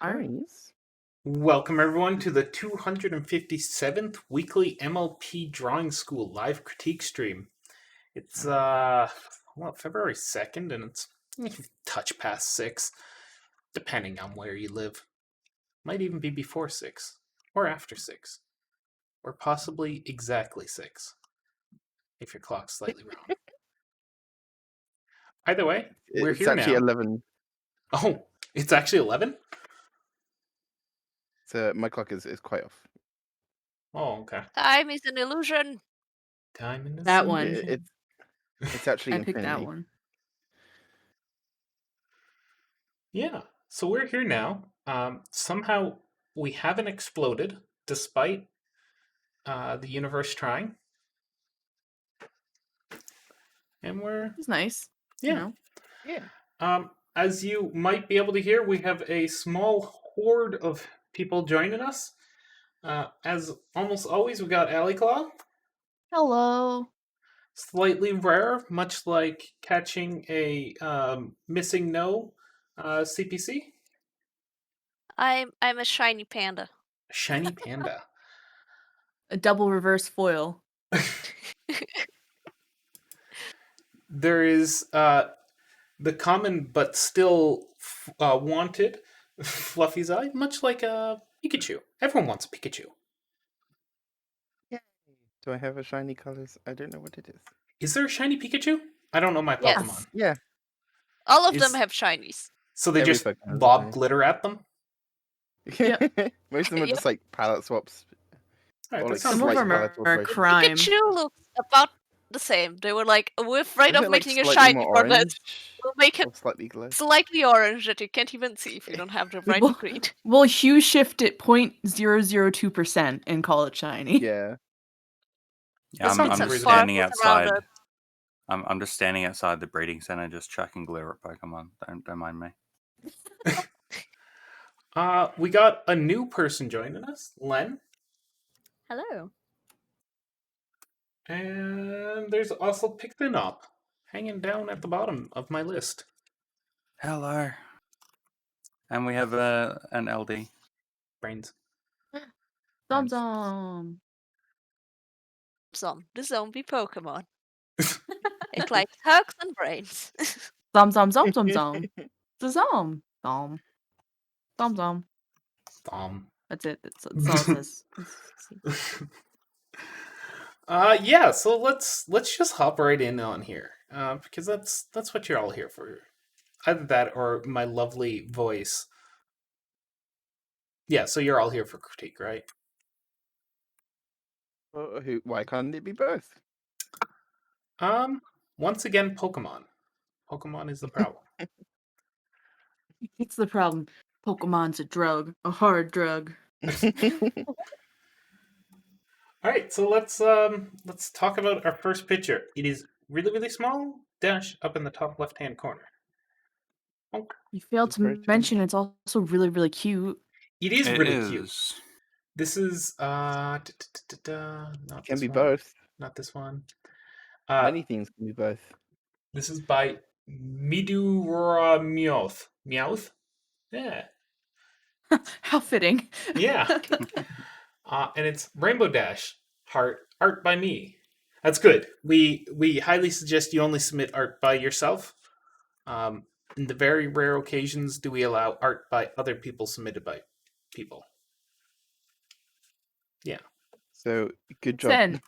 Nice. Welcome everyone to the 257th weekly MLP Drawing School live critique stream. It's February 2nd and it's touch past 6 depending on where you live. Might even be before 6 or after 6 or possibly exactly 6 if your clock's slightly wrong. Either way, we're It's here actually now. 11. Oh, it's actually 11? So my clock is quite off. Oh, okay. Time is an illusion. Time in That one. It's actually I picked that infinity. one. Yeah, so we're here now. Somehow we haven't exploded, despite the universe trying. And we're It's nice. yeah. You know? Yeah. As you might be able to hear, we have a small horde of people joining us. As almost always, we got Alley Claw. Hello. Slightly rare, much like catching a missing no CPC. I'm a shiny panda. Shiny panda. A double reverse foil. There is the common but still wanted Fluffy's eye, much like a Pikachu. Everyone wants a Pikachu. Yay. Do I have a shiny colors? I don't know what it is. Is there a shiny Pikachu? I don't know my Yes. Pokemon. Yeah. All of Is- them have shinies. So they Every just Pokemon has a lob shiny. glitter at them? Most of them are Yep. just like palette swaps. Alright, Or that like sounds Some of slight them palette are alterations. crime. Pikachu looks about the same. They were like, we're afraid Is of it like making a slightly shiny more for this. orange? We'll make it Or slightly glow? slightly orange that you can't even see if you don't have the right Well- green. We'll hue shift it 0.002% and call it shiny. Yeah. That Yeah, I'm sounds just reasonable. standing Sparkles around outside. it. I'm just standing outside the breeding center, just chucking glitter at Pokemon. Don't mind me. We got a new person joining us, Len. Hello. And there's also Picthinop hanging down at the bottom of my list. Hello. And we have an LD. Brains. Zom zom. The zombie Pokemon. It likes hugs and brains. Zom zom zom zom zom. Zom. Zom. Zom zom. That's it. That's all it says. Yeah, so let's just hop right in on here. Because that's what you're all here for. Either that or my lovely voice. Yeah, so you're all here for critique, right? Why can't it be both? Once again, Pokemon. Pokemon is the problem. It's the problem. Pokemon's a drug. A hard drug. Alright, so let's talk about our first picture. It is really, really small, dash up in the top left-hand corner. You failed It's very to tiny. mention it's also really, really cute. It is It really cute. is. This is not Can this be one. both. Not this one. Many things can be both. This is by Midura Meowth. Meowth? Yeah. How fitting. Yeah. And it's Rainbow Dash art by me. That's good. We highly suggest you only submit art by yourself. In the very rare occasions do we allow art by other people submitted by people. Yeah. So good job. Consent.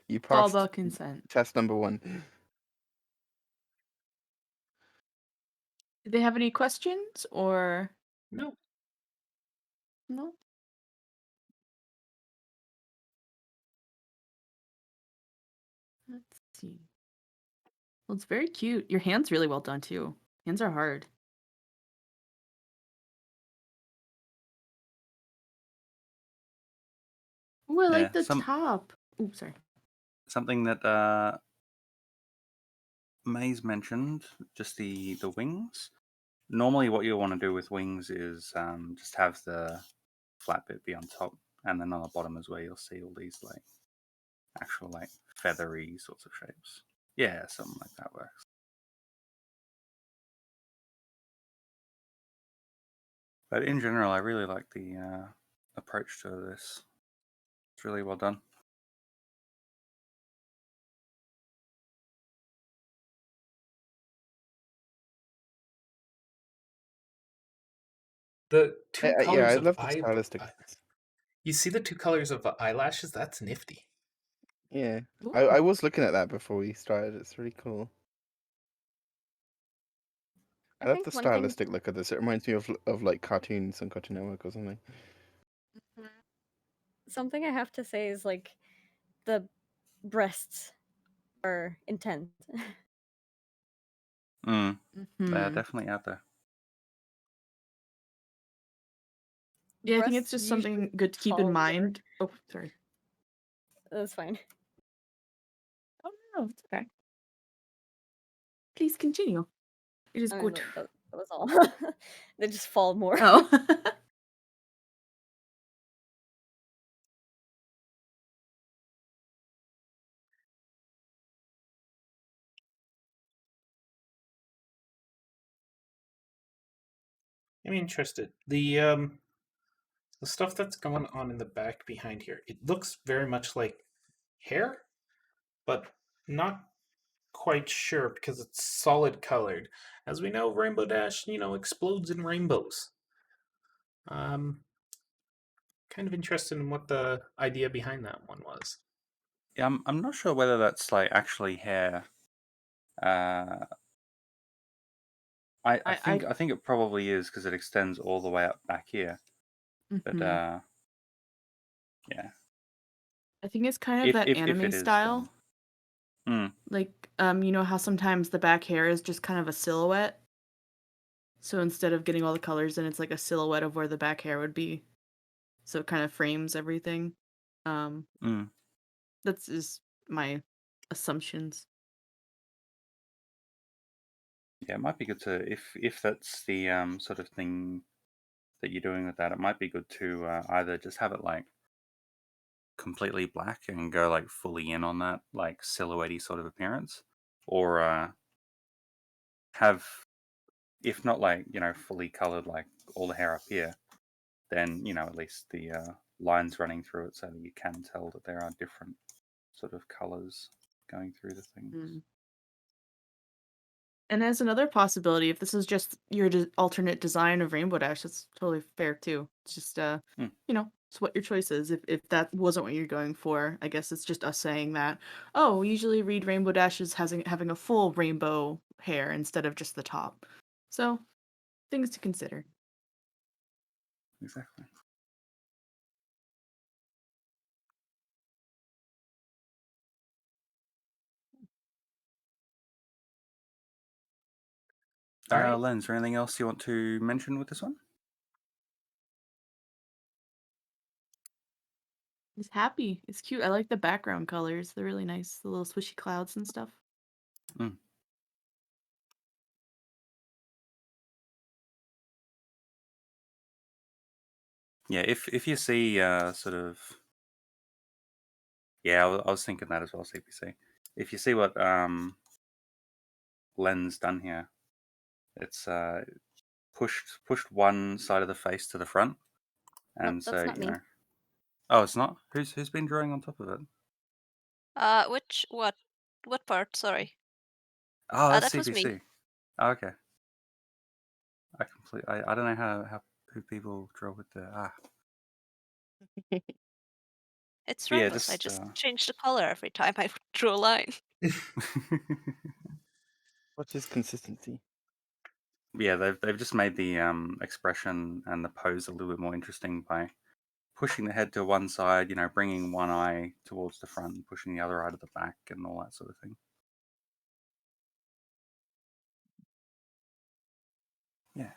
You It's all passed about consent. test number 1. Did they have any questions or No. no? Let's see. Well, it's very cute. Your hand's really well done too. Hands are hard. Ooh, I like Yeah, the top. Ooh, sorry. Something that Maze mentioned, just the wings. Normally, what you'll want to do with wings is just have the flat bit be on top, and then on the bottom is where you'll see all these like actual like feathery sorts of shapes. Yeah, something like that works. But in general, I really like the approach to this. It's really well done. The two Yeah, colors I of love the stylistic. you see the two colors of eyelashes? That's nifty. Yeah, Ooh. I was looking at that before we started. It's really cool. I love think the one thing- stylistic look of this. It reminds me of like cartoons on Cartoon Network or something. Something I have to say is like the breasts are intense. They're Mhm. definitely out there. Yeah, I think it's Breasts just usually something good to keep in fall more. mind. Oh, sorry. That's fine. Oh no, it's okay. Please continue. It is I mean, good. that was all. They just fall more. Oh. I'm interested. The stuff that's going on in the back behind here, it looks very much like hair, but not quite sure because it's solid colored. As we know, Rainbow Dash, explodes in rainbows. Kind of interested in what the idea behind that one was. Yeah, I'm not sure whether that's like actually hair. I think it probably is because it extends all the way up back here. But Mhm. yeah, I think it's kind of if that if anime it is, style. then, Like, you know how sometimes the back hair is just kind of a silhouette? So instead of getting all the colors in, it's like a silhouette of where the back hair would be. So it kind of frames everything. Um, that's just my assumptions. yeah, it might be good to if that's the sort of thing that you're doing with that, it might be good to either just have it like completely black and go like fully in on that like silhouette sort of appearance, or have, if not like fully colored like all the hair up here, then at least the lines running through it so that you can tell that there are different sort of colors going through the things. Mm. And as another possibility, if this is just your alternate design of Rainbow Dash, that's totally fair too. It's just it's what your choice is. If that wasn't what you're going for, I guess it's just us saying that. Oh, we usually read Rainbow Dash as having a full rainbow hair instead of just the top. So, things to consider. Exactly. All right. Len, is there anything else you want to mention with this one? It's happy. It's cute. I like the background colors. They're really nice. The little swishy clouds and stuff. Yeah, if you see sort of, yeah, I was thinking that as well, CPC. If you see what Len's done here, it's pushed one side of the face to the front, and Nope, so that's not me. Oh, it's not. Who's been drawing on top of it? What part? Sorry. Oh, that's That was CPC. me. Oh, okay. I don't know how who people draw with the It's Yeah, rainbows. I just just change the color every time I draw a line. What's his consistency? yeah, they've just made the expression and the pose a little bit more interesting by pushing the head to one side, bringing one eye towards the front, and pushing the other eye to the back, and all that sort of thing. Yeah.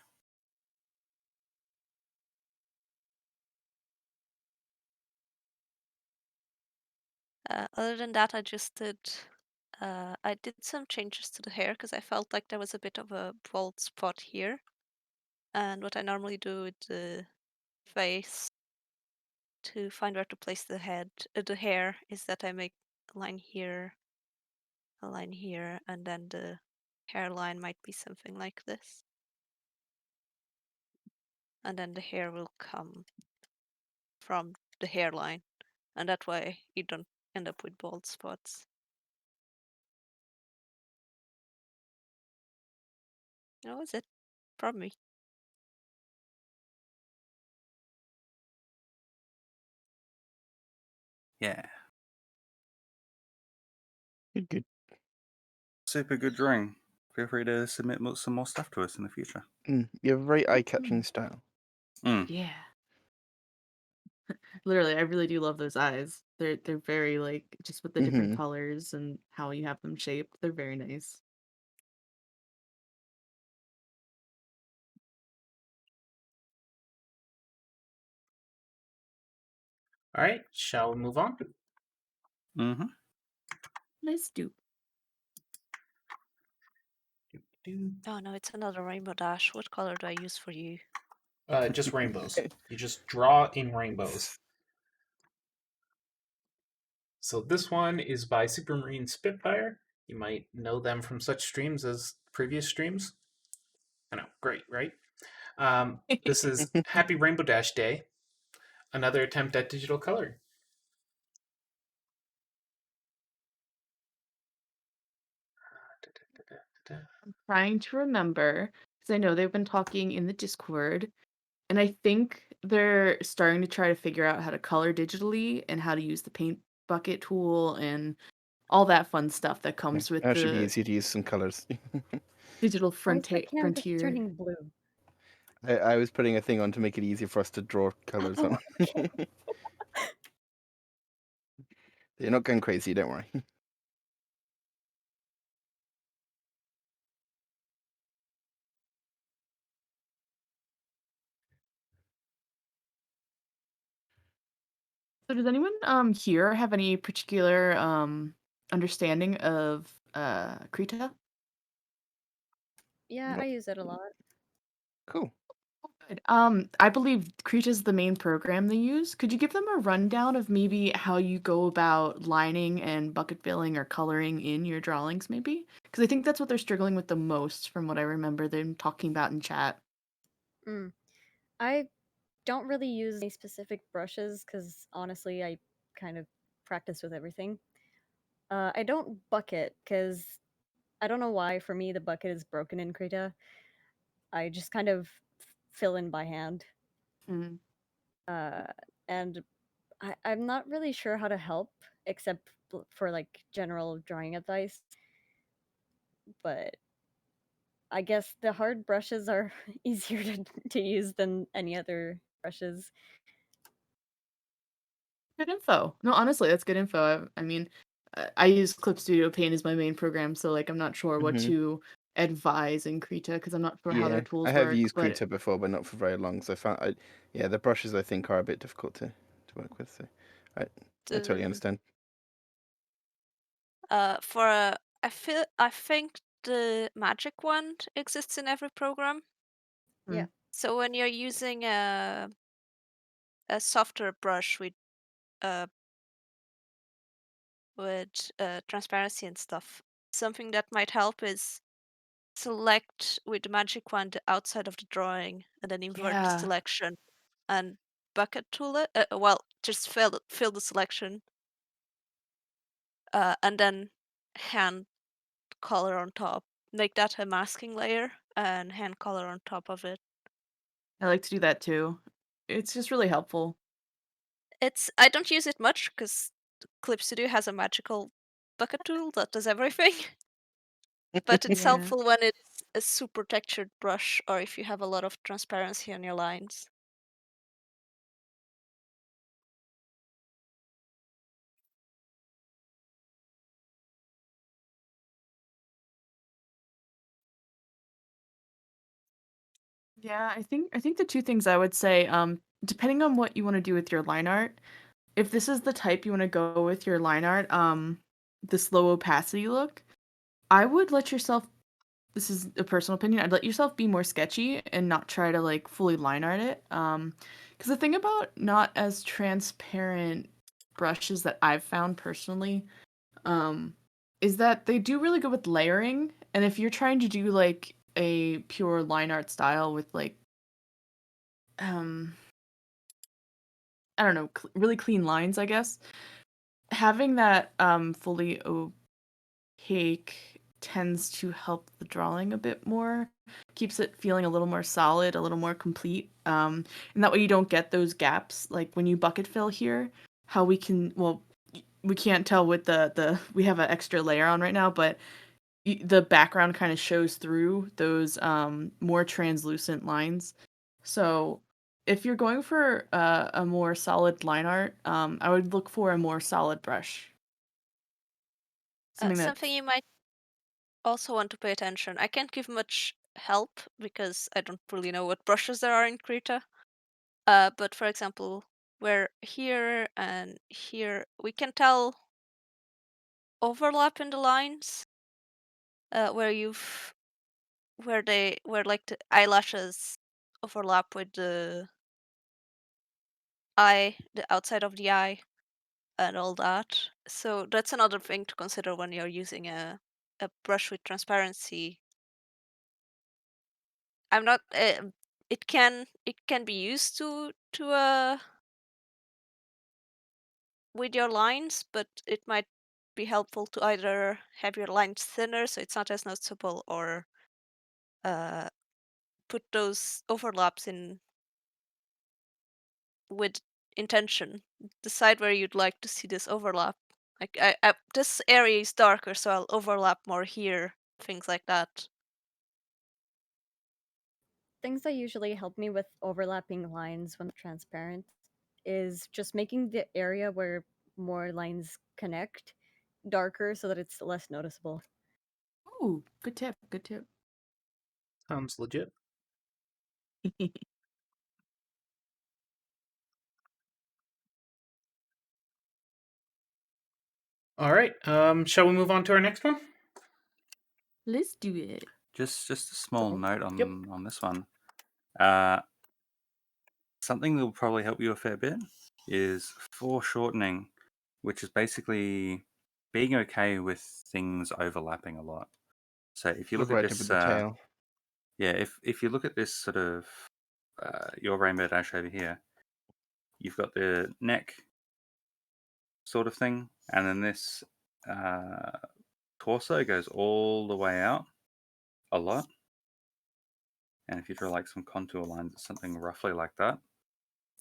Other than that, I did some changes to the hair because I felt like there was a bit of a bald spot here. And what I normally do with the face to find where to place the hair is that I make a line here, and then the hairline might be something like this. and then the hair will come from the hairline, and that way you don't end up with bald spots. That was it from me. Yeah. Good. Super good drawing. Feel free to submit some more stuff to us in the future. You have a very eye-catching style. Yeah. Literally, I really do love those eyes. They're very like just with the different colors and how you have them shaped. They're very nice. All right, shall we move on? Mm-hmm. Nice do. Oh no, it's another rainbow dash. What color do I use for you? Just rainbows. You just draw in rainbows. So this one is by Supermarine Spitfire. You might know them from such streams as previous streams. I know, great, right? This is Happy Rainbow Dash Day, another attempt at digital color. I'm trying to remember because I know they've been talking in the Discord, and I think they're starting to try to figure out how to color digitally and how to use the paint bucket tool and all that fun stuff that comes with That should be the easy to use some colors. digital Why is the canvas frontier. turning blue? I was putting a thing on to make it easier for us to draw colors on. You're not going crazy, don't worry. So does anyone here have any particular understanding of Krita? Yeah, No. I use it a lot. Cool. Good. I believe Krita is the main program they use. Could you give them a rundown of maybe how you go about lining and bucket filling or coloring in your drawings, maybe? Because I think that's what they're struggling with the most, from what I remember them talking about in chat. I don't really use any specific brushes because honestly, I kind of practice with everything. I don't bucket because I don't know why. For me, the bucket is broken in Krita. I just kind of fill in by hand. Mm. And I'm not really sure how to help except for like general drawing advice. But I guess the hard brushes are easier to use than any other brushes. Good info. No, honestly, that's good info. I mean, I use Clip Studio Paint as my main program, so like I'm not sure what to advise in Krita because I'm not sure how their Yeah, tools I have work. used But Krita before, but not for very long. So the brushes I think are a bit difficult to work with. So I totally understand. I think the magic wand exists in every program. Yeah. So when you're using a softer brush with transparency and stuff, something that might help is select with the magic wand the outside of the drawing and then invert the yeah, selection and bucket tool it. Just fill the selection and then hand color on top. Make that a masking layer and hand color on top of it. I like to do that too. It's just really helpful. I don't use it much because Clip Studio has a magical bucket tool that does everything. But it's Yeah. helpful when it's a super textured brush or if you have a lot of transparency on your lines. Yeah, I think the two things I would say, depending on what you want to do with your line art, if this is the type you want to go with your line art, this low opacity look, I would let yourself, this is a personal opinion, I'd let yourself be more sketchy and not try to like fully line art it. Because the thing about not as transparent brushes that I've found personally, is that they do really good with layering. And if you're trying to do like a pure line art style with like I don't know, really clean lines, I guess. Having that fully opaque tends to help the drawing a bit more, keeps it feeling a little more solid, a little more complete. And that way you don't get those gaps. Like when you bucket fill here, how we can, well, we can't tell with we have an extra layer on right now, but the background kind of shows through those more translucent lines. So if you're going for a more solid line art, I would look for a more solid brush. Something Something that's you might also want to pay attention. I can't give much help because I don't really know what brushes there are in Krita. But for example, where here and here we can tell overlap in the lines, where where like the eyelashes overlap with the outside of the eye, and all that. So that's another thing to consider when you're using a brush with transparency. I'm not. It can be used to with your lines, but it might be helpful to either have your lines thinner so it's not as noticeable, or uh, put those overlaps in with intention. Decide where you'd like to see this overlap. Like this area is darker, so I'll overlap more here. Things like that. Things that usually help me with overlapping lines when transparent is just making the area where more lines connect darker so that it's less noticeable. ooh, good tip, good tip. Sounds legit. All right. Shall we move on to our next one? Let's do it. Just a small note on Yep. on this one. Something that will probably help you a fair bit is foreshortening, which is basically being okay with things overlapping a lot. So if you Like look at right tip this, of the tail. yeah, if you look at this sort of your rainbow dash over here, you've got the neck sort of thing, and then this torso goes all the way out a lot. And if you draw like some contour lines, it's something roughly like that.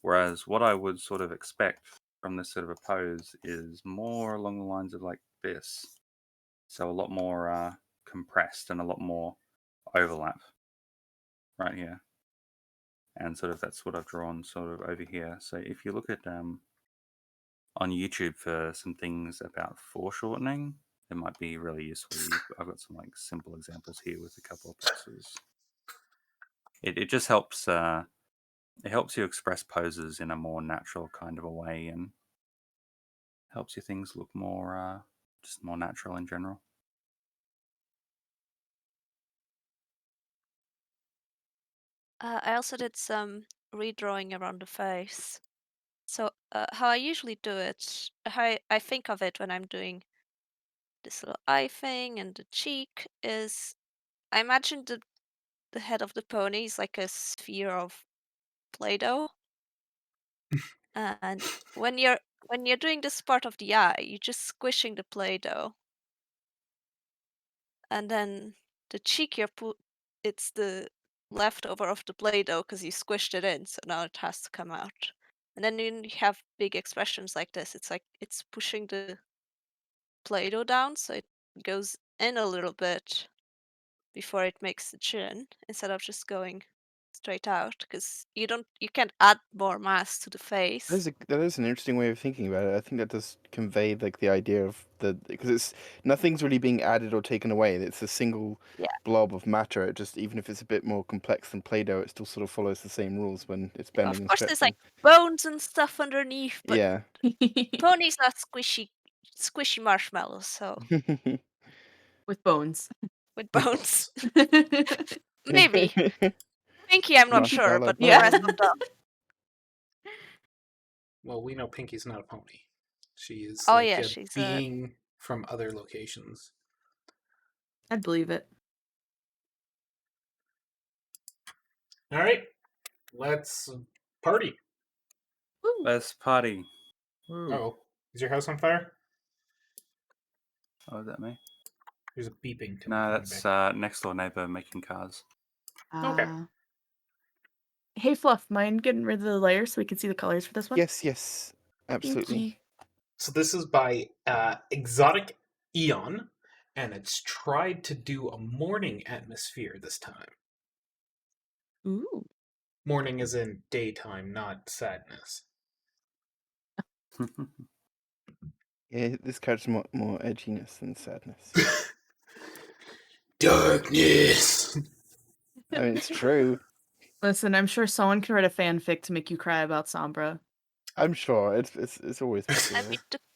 Whereas what I would sort of expect from this sort of a pose is more along the lines of like this. So a lot more compressed and a lot more overlap right here. And sort of that's what I've drawn sort of over here. So if you look at on YouTube for some things about foreshortening, it might be really useful. I've got some like simple examples here with a couple of poses. It just helps it helps you express poses in a more natural kind of a way, and helps your things look more just more natural in general. I also did some redrawing around the face. So how I usually do it, how I think of it when I'm doing this little eye thing and the cheek, is I imagine the head of the pony is like a sphere of Play-Doh, and when you're doing this part of the eye, you're just squishing the Play-Doh, and then the cheek it's the leftover of the Play-Doh because you squished it in, so now it has to come out. And then when you have big expressions like this, it's like it's pushing the Play-Doh down, so it goes in a little bit before it makes the chin, instead of just going straight out, because you can't add more mass to the face. That is an interesting way of thinking about it. I think that does convey like the idea of because it's nothing's really being added or taken away. It's a single Yeah. blob of matter. It just, even if it's a bit more complex than Play-Doh, it still sort of follows the same rules when it's Of bending and course, there's stretching. like bones and stuff underneath, but Yeah. pony's not squishy marshmallows, so With bones. with bones. Maybe. Pinky, I'm not sure, Marshmallow but the Yeah. rest of bones. them. Well, we know Pinky's not a pony. She is Oh like yeah, a she's being from other locations. I'd believe it. All right. let's party. Woo. Let's party. Woo. Oh, is your house on fire? Oh, is that me? There's a beeping to No, me. that's next door neighbor making cars. Okay. Hey, Fluff, mind getting rid of the layers so we can see the colors for this one? Yes, absolutely. Thank So this is by Exotic Eon, and it's tried to do a morning atmosphere this time. you. Ooh. Morning is in daytime, not sadness. Yeah, this character's more edginess than sadness. Darkness. I mean, it's true. Listen, I'm sure someone can write a fanfic to make you cry about Sombra. I'm sure it's always I possible.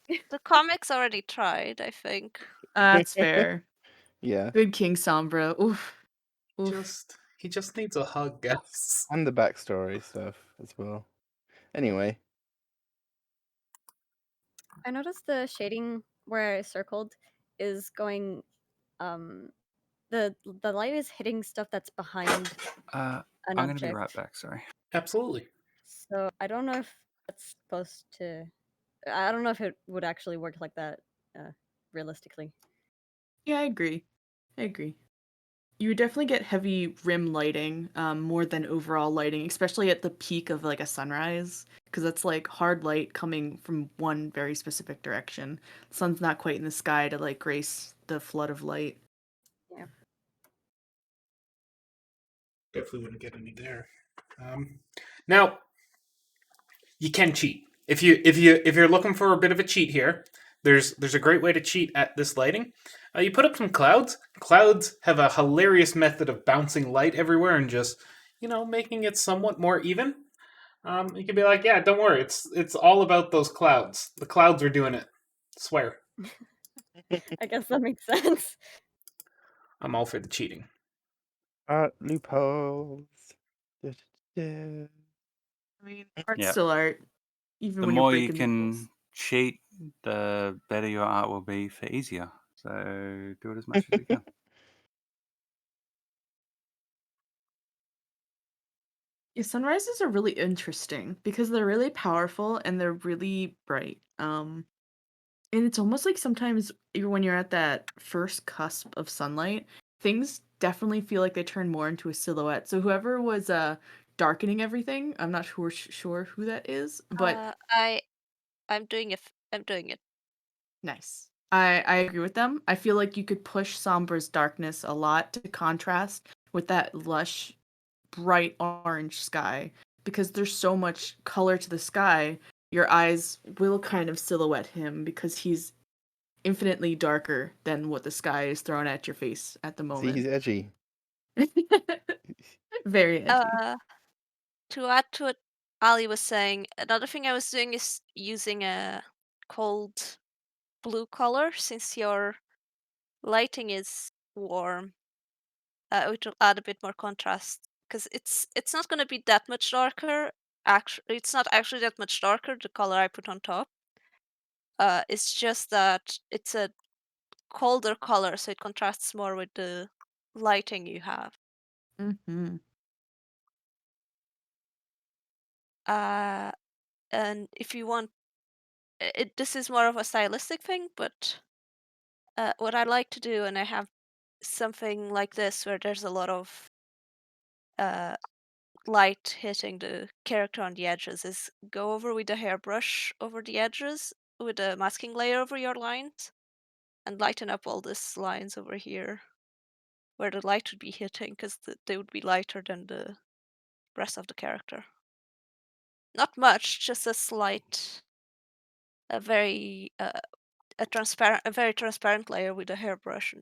mean, the comics already tried, I think. That's fair. Yeah, Good King Sombra. Oof. Oof. He just needs a hug, guys. and the backstory stuff as well. Anyway, I noticed the shading where I circled is going. The light is hitting stuff that's behind I'm an going to be object. right back. Sorry. Absolutely. So I don't know if that's supposed to. I don't know if it would actually work like that, realistically. Yeah, I agree. You would definitely get heavy rim lighting, more than overall lighting, especially at the peak of like a sunrise, because that's like hard light coming from one very specific direction. The sun's not quite in the sky to like grace the flood of light. Yeah. Definitely wouldn't get any there. Now, you can cheat if you're looking for a bit of a cheat here. There's a great way to cheat at this lighting. You put up some clouds. Clouds have a hilarious method of bouncing light everywhere and just making it somewhat more even. You could be like, yeah, don't worry, it's all about those clouds. The clouds are doing it. Swear. I guess that makes sense. I'm all for the cheating. art loopholes. Da, da, da. I mean, art's Yeah. still art, even The when you're more you breaking the rules. can cheat, the better your art will be for easier. So do it as much as you can. Yeah, sunrises are really interesting because they're really powerful and they're really bright. And it's almost like sometimes when you're at that first cusp of sunlight, things definitely feel like they turn more into a silhouette. So whoever was darkening everything, I'm not sure who that is, but I'm doing it. I'm doing it. nice. I agree with them. I feel like you could push Sombra's darkness a lot to contrast with that lush, bright orange sky because there's so much color to the sky. Your eyes will kind of silhouette him because he's infinitely darker than what the sky is thrown at your face at the See, he's moment. edgy. Very edgy. To add to what Ali was saying, another thing I was doing is using a cold blue color since your lighting is warm. Which will add a bit more contrast because it's not going to be that much darker. Actually, it's not actually that much darker. The color I put on top. It's just that it's a colder color, so it contrasts more with the lighting you have. Mm-hmm. And if you want, this is more of a stylistic thing, but what I like to do, and I have something like this where there's a lot of light hitting the character on the edges, is go over with a hairbrush over the edges with a masking layer over your lines and lighten up all these lines over here where the light would be hitting because they would be lighter than the rest of the character. Not much, just a slight, a very a very transparent layer with a airbrush.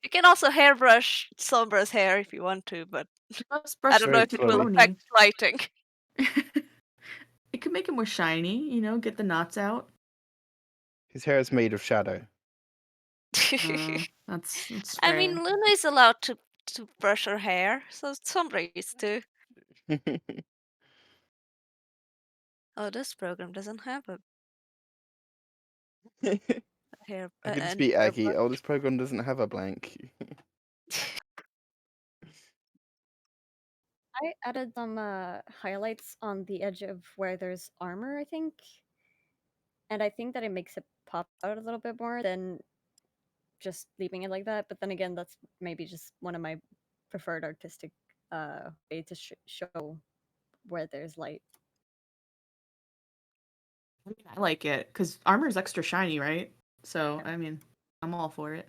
You can also hairbrush Sombra's hair if you want to, but Let's I brush don't Very know the if it will slowly. affect pepperoni. lighting. It could make it more shiny, get the knots out. His hair is made of shadow. That's I fair. mean, Luna is allowed to brush her hair, so Sombra is too. Oh, this program doesn't have a hair. I could just be Aggie. Oh, this program doesn't have a blank. I added some highlights on the edge of where there's armor, I think. And I think that it makes it pop out a little bit more than just leaving it like that. But then again, that's maybe just one of my preferred artistic way to show where there's light. I like it because armor's extra shiny, right? So I mean, I'm all for it.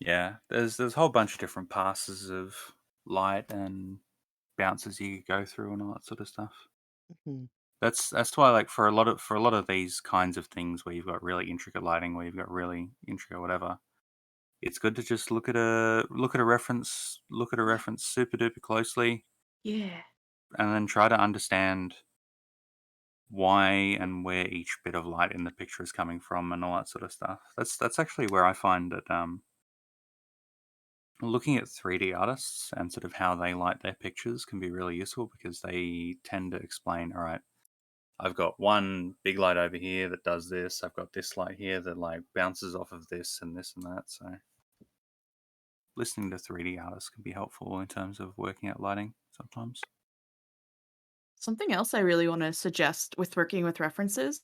Yeah, there's a whole bunch of different passes of light and bounces you could go through and all that sort of stuff. Mhm. That's why, like, for a lot of these kinds of things where you've got really intricate lighting, where you've got really intricate whatever, it's good to just look at a reference super duper closely, Yeah. and then try to understand why and where each bit of light in the picture is coming from and all that sort of stuff. That's actually where I find that looking at 3D artists and sort of how they light their pictures can be really useful, because they tend to explain, all right, I've got one big light over here that does this. I've got this light here that like bounces off of this and this and that. So listening to 3D artists can be helpful in terms of working out lighting sometimes. Something else I really want to suggest with working with references,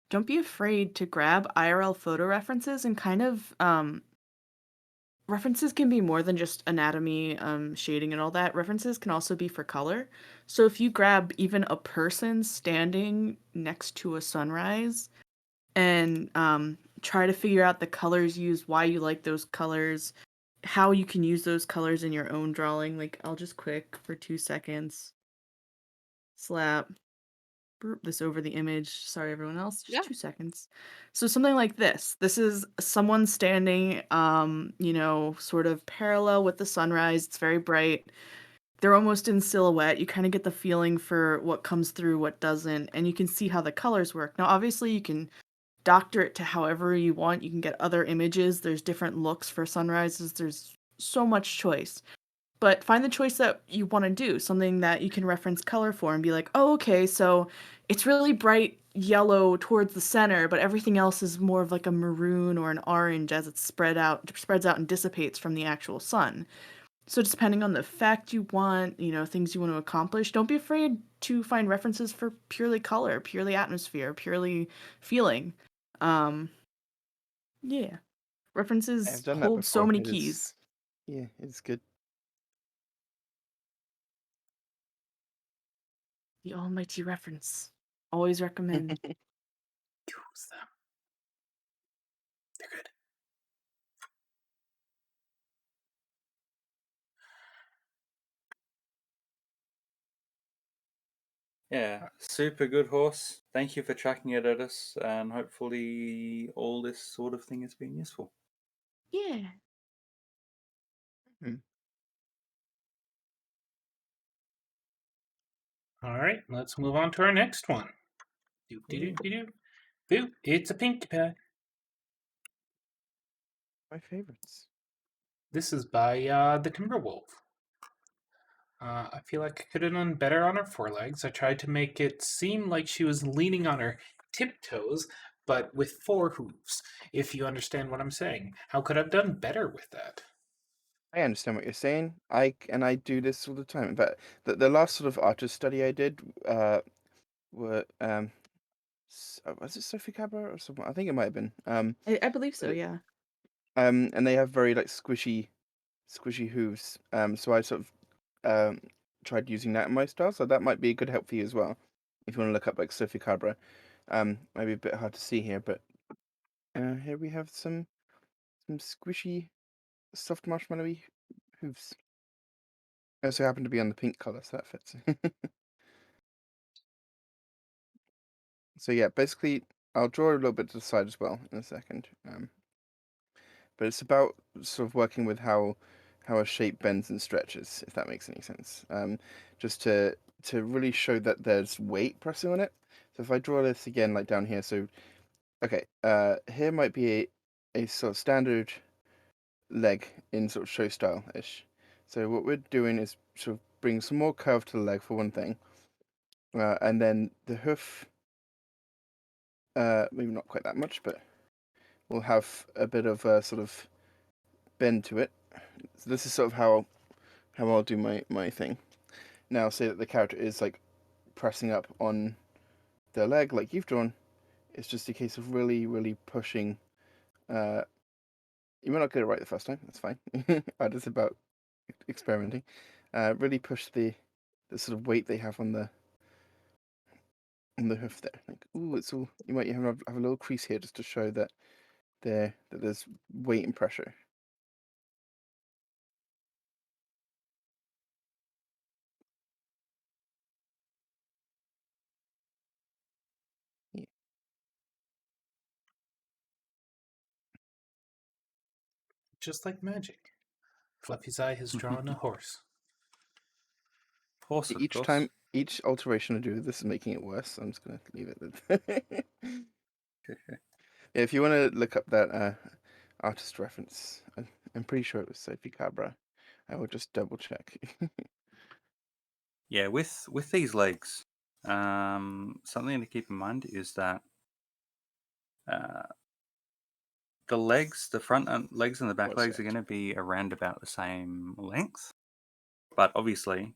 don't be afraid to grab IRL photo references and kind of references can be more than just anatomy, shading and all that. References can also be for color. So if you grab even a person standing next to a sunrise and try to figure out the colors used, why you like those colors, how you can use those colors in your own drawing. Like I'll just quick for 2 seconds slap this over the image. Sorry, everyone else. Just Yeah. 2 seconds. So something like this. This is someone standing, sort of parallel with the sunrise. It's very bright. They're almost in silhouette. You kind of get the feeling for what comes through, what doesn't, and you can see how the colors work. Now, obviously, you can doctor it to however you want. You can get other images. There's different looks for sunrises. There's so much choice. But find the choice that you want to do, something that you can reference color for and be like, oh, okay, so it's really bright yellow towards the center, but everything else is more of like a maroon or an orange as it spreads out and dissipates from the actual sun. So just depending on the effect you want, things you want to accomplish, don't be afraid to find references for purely color, purely atmosphere, purely feeling. Um, yeah. I've References done that hold so before. many It is, keys. yeah, it's good. The almighty reference. Always recommend. Use them. They're good. Yeah, super good horse. Thank you for chucking it at us, and hopefully all this sort of thing has been useful. Yeah. All right, let's move on to our next one. Doop de doop de doop. Boop! It's a Pinkie Pie. My favorites. This is by the Timberwolf. I feel like I could have done better on her forelegs. I tried to make it seem like she was leaning on her tiptoes, but with 4 hooves, if you understand what I'm saying. How could I have done better with that? I understand what you're saying. I do this all the time. But the last sort of artist study I did, were was it Sophie Cabra or someone? I think it might have been. I believe so, But yeah. and they have very like squishy hooves. So I sort of tried using that in my style. So that might be a good help for you as well, if you want to look up like Sophie Cabra. Maybe a bit hard to see here, but here we have some squishy, soft marshmallowy hooves. They also happen to be on the pink color, so that fits. So yeah, basically, I'll draw a little bit to the side as well in a second. But it's about sort of working with how a shape bends and stretches, if that makes any sense. Just to really show that there's weight pressing on it. So if I draw this again, like down here, so okay, here might be a sort of standard leg in sort of show style ish. So what we're doing is sort of bring some more curve to the leg for one thing, and then the hoof. Maybe not quite that much, but we'll have a bit of a sort of bend to it. So this is sort of how I'll do my thing. Now, say that the character is like pressing up on their leg like you've drawn. It's just a case of really pushing. You might not get it right the first time. That's fine. It's about experimenting. Really push the sort of weight they have on the hoof there. Like, ooh, it's all. You might have a little crease here just to show that there's weight and pressure. Yeah. Just like magic. Fluffy's eye has drawn a horse. Horse, of Each course. time, each alteration I do, this is making it worse. So I'm just gonna leave it. Yeah, if you want to look up that artist reference, I'm pretty sure it was Sophie Cabra. I will just double check. Yeah, with these legs, something to keep in mind is that the legs, the front legs and the back legs are going to be around about the same length, but obviously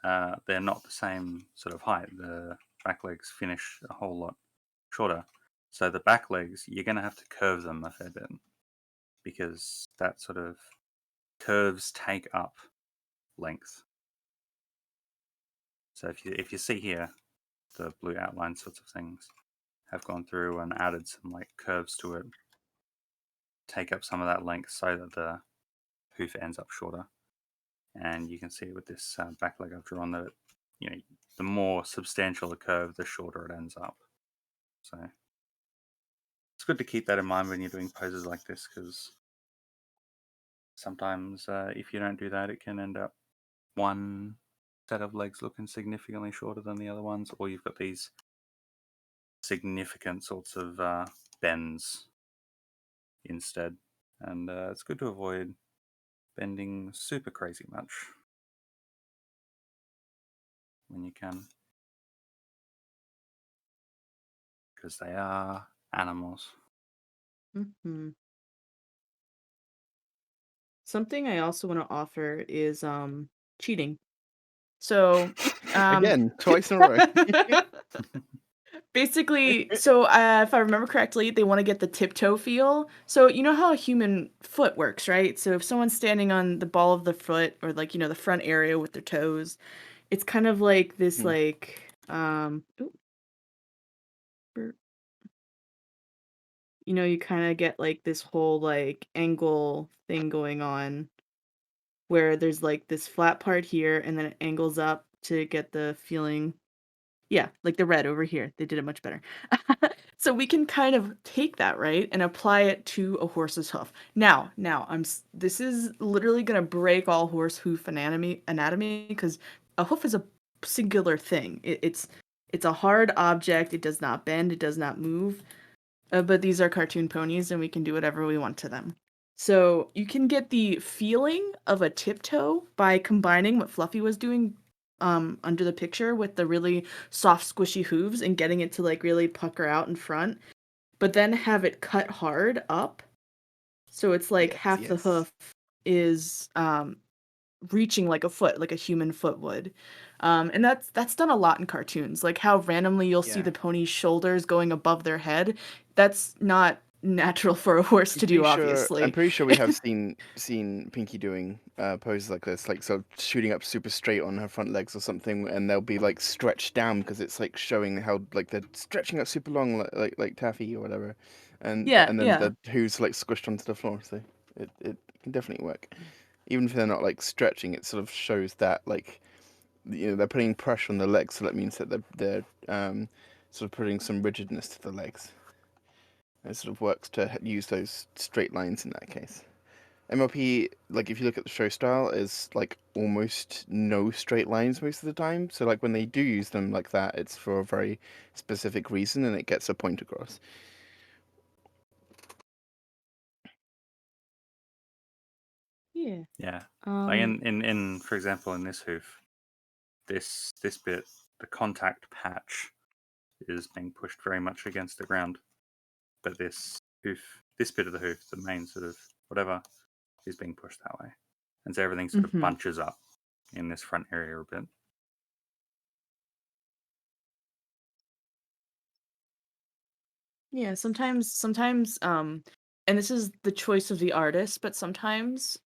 they're not the same sort of height. The back legs finish a whole lot shorter. So the back legs, you're going to have to curve them a fair bit because that sort of curves take up length. So if you see here, the blue outline sorts of things have gone through and added some like curves to it, take up some of that length so that the hoof ends up shorter. And you can see with this back leg I've drawn that, the more substantial the curve, the shorter it ends up. So it's good to keep that in mind when you're doing poses like this, because sometimes if you don't do that, it can end up one set of legs looking significantly shorter than the other ones, or you've got these significant sorts of bends instead. And it's good to avoid bending super crazy much when you can, because they are animals. Hmm. Something I also want to offer is cheating. So Again, twice in a row. basically, so if I remember correctly, they want to get the tiptoe feel. So you know how a human foot works, right? So if someone's standing on the ball of the foot, or like the front area with their toes, it's kind of like this Hmm. like you kind of get like this whole like angle thing going on where there's like this flat part here and then it angles up to get the feeling. Yeah, like the red over here. They did it much better. So we can kind of take that, right, and apply it to a horse's hoof. Now, this is literally going to break all horse hoof anatomy because a hoof is a singular thing. It's a hard object. It does not bend. It does not move. But these are cartoon ponies, and we can do whatever we want to them. So you can get the feeling of a tiptoe by combining what Fluffy was doing under the picture with the really soft, squishy hooves and getting it to like really pucker out in front, but then have it cut hard up. So it's like half the Yes. hoof is reaching like a foot, like a human foot would. And that's done a lot in cartoons, like how randomly you'll see Yeah. the pony's shoulders going above their head. That's not natural for a horse to do, I'm obviously. pretty sure we have seen Pinky doing poses like this, like sort of shooting up super straight on her front legs or something, and they'll be like stretched down because it's like showing how like they're stretching up super long, like taffy or whatever, and Yeah, and then yeah. the hooves like squished onto the floor. So it can definitely work, even if they're not like stretching. It sort of shows that like they're putting pressure on the legs, so that means that they're sort of putting some rigidness to the legs. It sort of works to use those straight lines in that case. MLP, like if you look at the show style, is like almost no straight lines most of the time. So like when they do use them like that, it's for a very specific reason and it gets a point across. Yeah. Yeah. Like in for example, in this hoof, this bit, the contact patch is being pushed very much against the ground. But this bit of the hoof, the main sort of whatever, is being pushed that way, and so everything sort of Mhm. bunches up in this front area a bit. Yeah, sometimes and this is the choice of the artist, but sometimes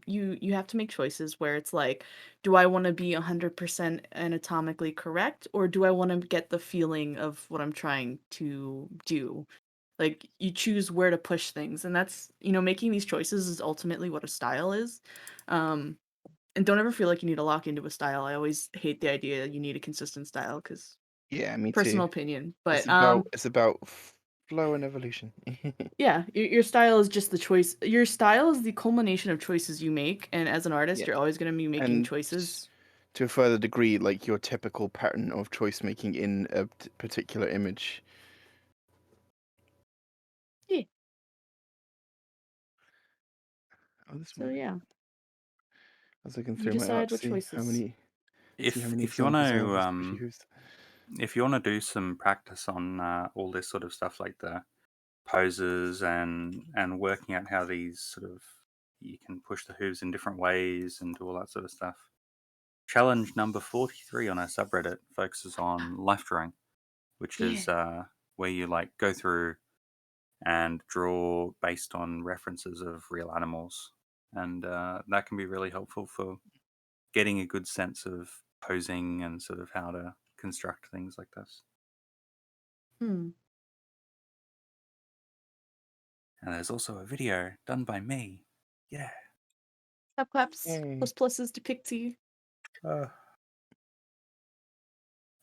you have to make choices where it's like, do I want to be 100% anatomically correct, or do I want to get the feeling of what I'm trying to do? Like, you choose where to push things, and that's, making these choices is ultimately what a style is. Um and don't ever feel like you need to lock into a style. I always hate the idea you need a consistent style because Yeah, me too. personal opinion. But It's about flow and evolution. yeah, your style is just the choice. Your style is the culmination of choices you make, and as an artist, Yeah, you're always going to be making and choices. to a further degree, like your typical pattern of choice making in a particular image. Yeah. Oh, this So one. yeah, I was looking you through my art decide to what see how choices. many If if you want examples I have of to squishy hooves. if you want to do some practice on all this sort of stuff like the poses and working out how these sort of you can push the hooves in different ways and do all that sort of stuff. Challenge number 43 on our subreddit focuses on life drawing, which Yeah. is where you like go through and draw based on references of real animals, and that can be really helpful for getting a good sense of posing and sort of how to construct things like this. Hmm. And there's also a video done by me. Yeah. Clap claps, Yay. pluses to Pixie.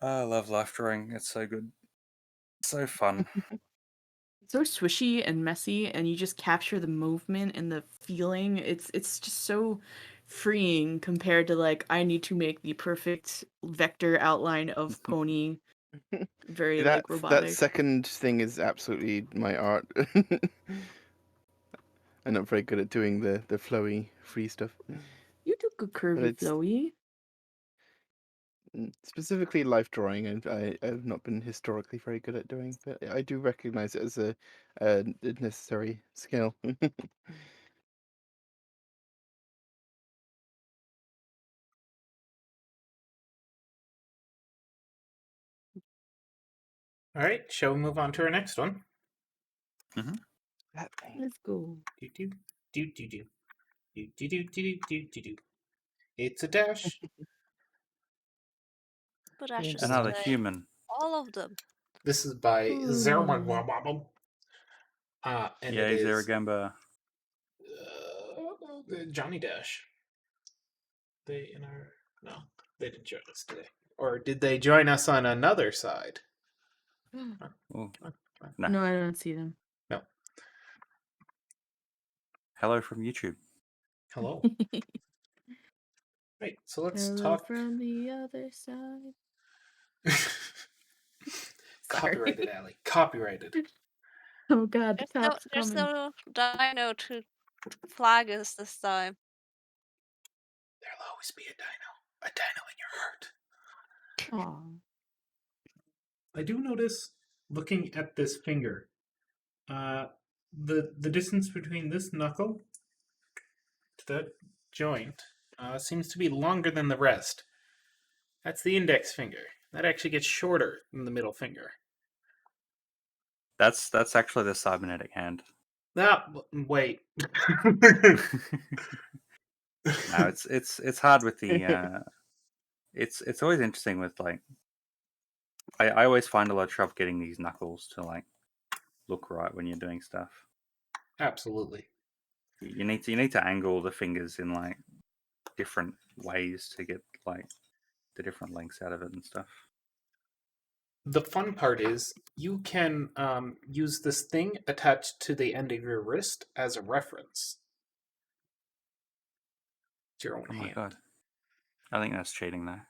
I love life drawing. It's so good. So fun. It's so swishy and messy, and you just capture the movement and the feeling. It's just so freeing compared to like I need to make the perfect vector outline of pony, very like That robotic. second thing is absolutely my art. I'm not very good at doing the flowy free stuff, You do good but curvy it's flowy. specifically life drawing, and I've not been historically very good at doing, but I do recognize it as a necessary skill. All right, shall we move on to our next one? That thing. Let's go. Do do do do do do do do do do do do. It's a dash. But I should Rainbow. Another say human. all of them. This is by Ooh. and it Yay, is Zeragamba. Johnny Dash. They in our no, they didn't join us today, or did they join us on another side? Oh, no. No, I don't see them. No. Hello from YouTube. Hello. Right. So let's Hello talk. from the other side. Sorry. Copyrighted, Allie. Copyrighted. Oh god, the There's no cops are there's coming. no dino to flag us this time. There'll always be a dino in your heart. Aw. I do notice, looking at this finger, uh, the distance between this knuckle to that joint seems to be longer than the rest. That's the index finger. That actually gets shorter than the middle finger. That's actually the cybernetic hand. Ah, wait. No, it's hard with the it's always interesting with like I always find a lot of trouble getting these knuckles to like look right when you're doing stuff. Absolutely. You need to angle the fingers in like different ways to get like the different lengths out of it and stuff. The fun part is you can use this thing attached to the end of your wrist as a reference. It's your own Oh my hand. god. I think that's cheating though.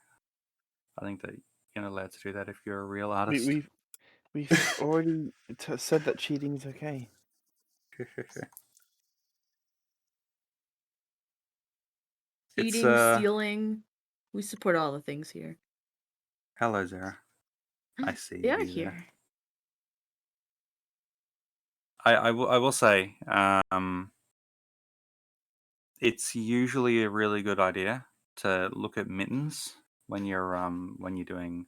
I think that you're not allowed to do that if you're a real artist. We've already said that cheating is okay. It's Cheating, stealing. We support all the things here. hello Zara. I see They are you there. here. I will say It's usually a really good idea to look at mittens when you're doing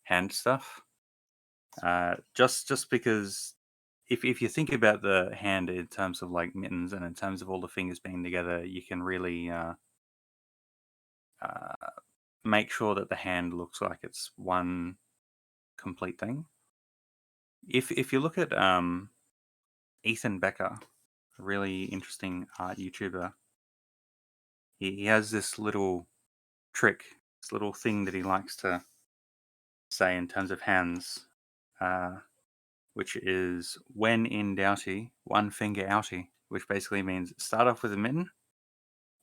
hand stuff. Just because if you think about the hand in terms of like mittens and in terms of all the fingers being together, you can really make sure that the hand looks like it's one complete thing. If you look at Ethan Becker, a really interesting art YouTuber, he has this little trick, this little thing that he likes to say in terms of hands, which is when in doubty, one finger outy, which basically means start off with a mitten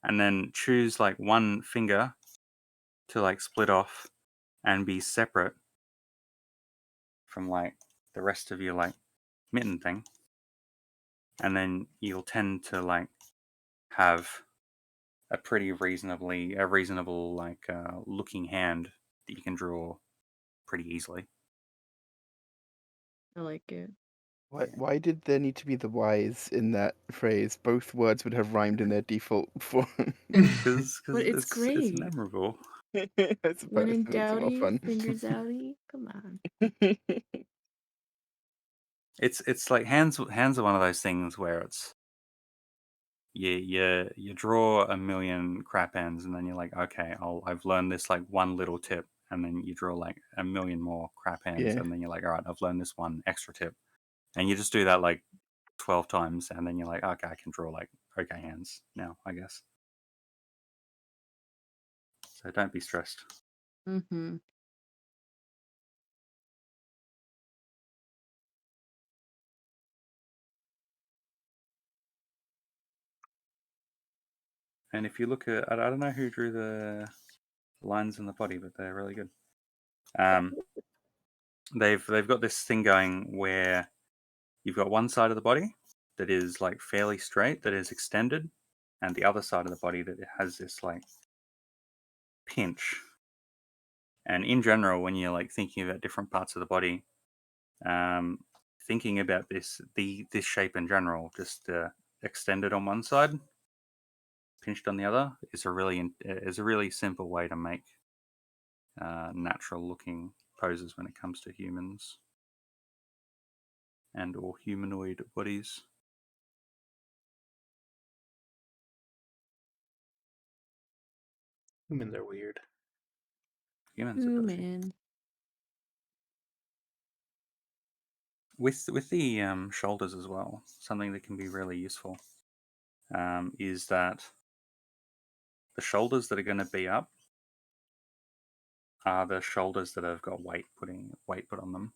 and then choose like one finger to like split off and be separate from like the rest of your like mitten thing. And then you'll tend to like have a reasonable like looking hand that you can draw pretty easily. I like it. Why did there need to be the Y's in that phrase? Both words would have rhymed in their default form. Because But it's it's great. memorable. I When suppose in it makes it more doubty, fun. fingers outy. Come on. It's like hands are one of those things where it's you draw a million crap hands and then you're like, okay, I've learned this like one little tip, and then you draw like a million more crap hands, Yeah. and then you're like, all right, I've learned this one extra tip, and you just do that like 12 times, and then you're like, okay, I can draw like okay hands now, I guess. So don't be stressed. Mm-hmm. And if you look at, I don't know who drew the lines in the body, but they're really good. They've got this thing going where you've got one side of the body that is like fairly straight, that is extended, and the other side of the body that has this like pinch. And in general, when you're like thinking about different parts of the body, thinking about this shape in general, just extended on one side, pinched on the other, is a really simple way to make natural looking poses when it comes to humans and or humanoid bodies. Humans are weird. Humans are really Human. with the shoulders as well. Something that can be really useful is that the shoulders that are going to be up are the shoulders that have got weight put on them.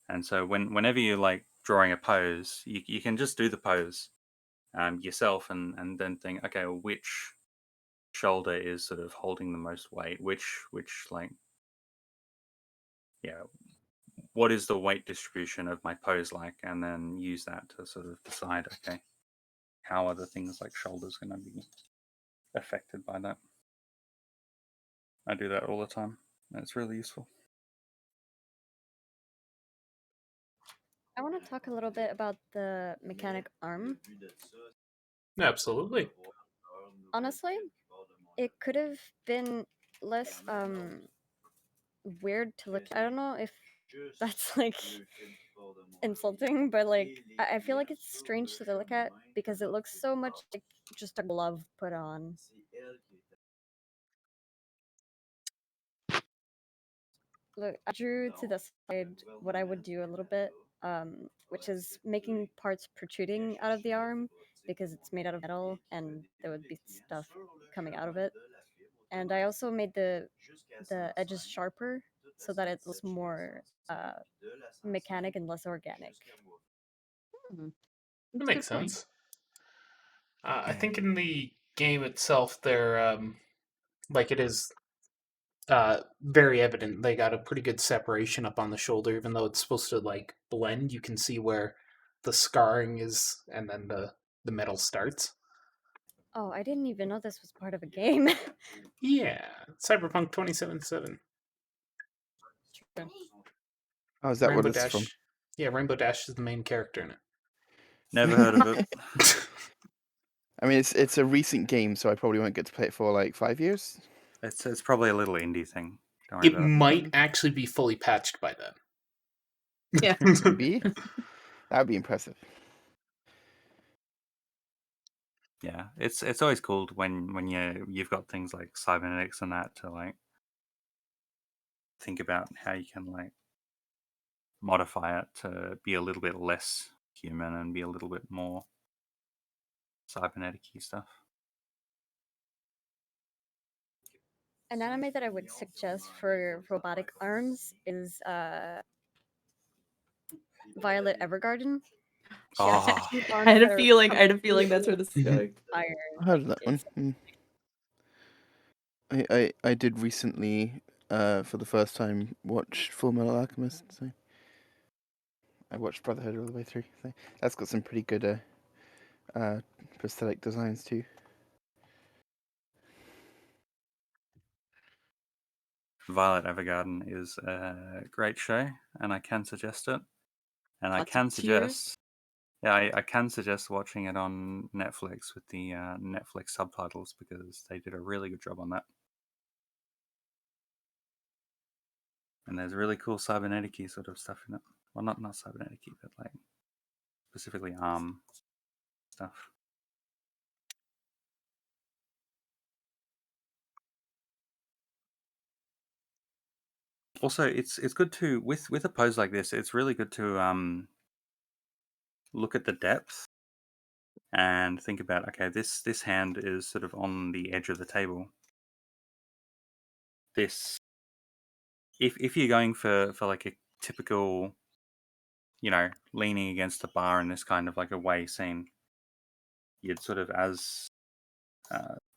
And so whenever you're like drawing a pose, you can just do the pose yourself and then think, okay, well, which shoulder is sort of holding the most weight? Which like, yeah, what is the weight distribution of my pose like? And then use that to sort of decide, okay, how are the things like shoulders going to be affected by that? I do that all the time. And it's really useful. I want to talk a little bit about the mechanic arm. Absolutely. Honestly, it could have been less weird to look. I don't know if that's like insulting, but like I feel like it's strange to look at because it looks so much like just a glove put on. Look, I drew to the side what I would do a little bit, which is making parts protruding out of the arm because it's made out of metal and there would be stuff coming out of it. And I also made the edges sharper so that it looks more mechanic and less organic. Hmm. That That's a makes good point. sense. I think in the game itself, they're like it is very evident. They got a pretty good separation up on the shoulder, even though it's supposed to like blend. You can see where the scarring is, and then the metal starts. Oh, I didn't even know this was part of a game. Yeah, Cyberpunk 2077. Oh, is that what Rainbow it's from? Dash. Yeah, Rainbow Dash is the main character in it. Never heard of it. I mean, it's a recent game, so I probably won't get to play it for like 5 years. It's probably a little indie thing. Don't worry It about it. might actually be fully patched by then. Yeah. Maybe that would be impressive. Yeah, it's always cool when you've got things like cybernetics and that to like think about how you can like modify it to be a little bit less human and be a little bit more cybernetic-y stuff. An anime that I would suggest for robotic arms is Violet Evergarden. She has Oh, two I arms had that a are feeling. I had a feeling that's where this is going. iron. I heard of that one. It's I did recently, for the first time, watch Full Metal Alchemist. So I watched Brotherhood all the way through. So that's got some pretty good prosthetic designs too. Violet Evergarden is a great show, and I can suggest it. And I Lots of can tears. suggest, yeah, I can suggest watching it on Netflix with the Netflix subtitles because they did a really good job on that. And there's really cool cybernetic-y sort of stuff in it. Well, not cybernetic-y, but like specifically arm stuff. Also, it's good to with a pose like this. It's really good to look at the depth and think about, okay, this hand is sort of on the edge of the table. This, if you're going for like a typical, leaning against the bar in this kind of like a way scene, you'd sort of, as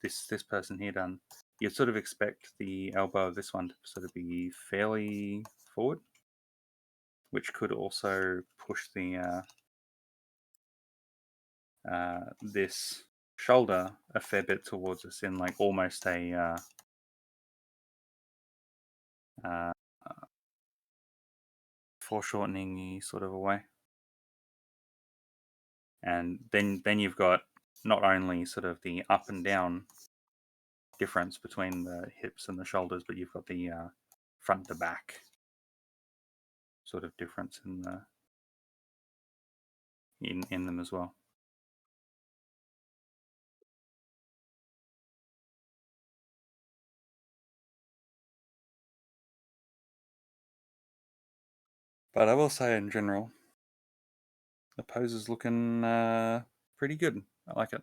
this person here done, you'd sort of expect the elbow of this one to sort of be fairly forward, which could also push the this shoulder a fair bit towards us in like almost a foreshortening sort of a way. And then you've got not only sort of the up and down difference between the hips and the shoulders, but you've got the front to back sort of difference in them as well. But I will say in general, the pose is looking pretty good. I like it.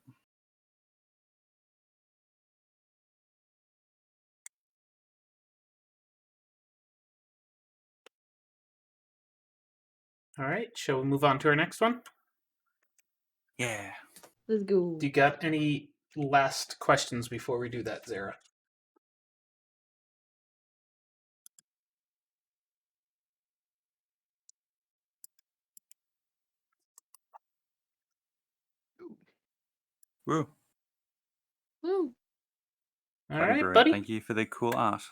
All right, shall we move on to our next one? Yeah. Let's go. Do you got any last questions before we do that, Zara? Woo. Woo. All Buddy right, Brew, buddy. thank you for the cool art.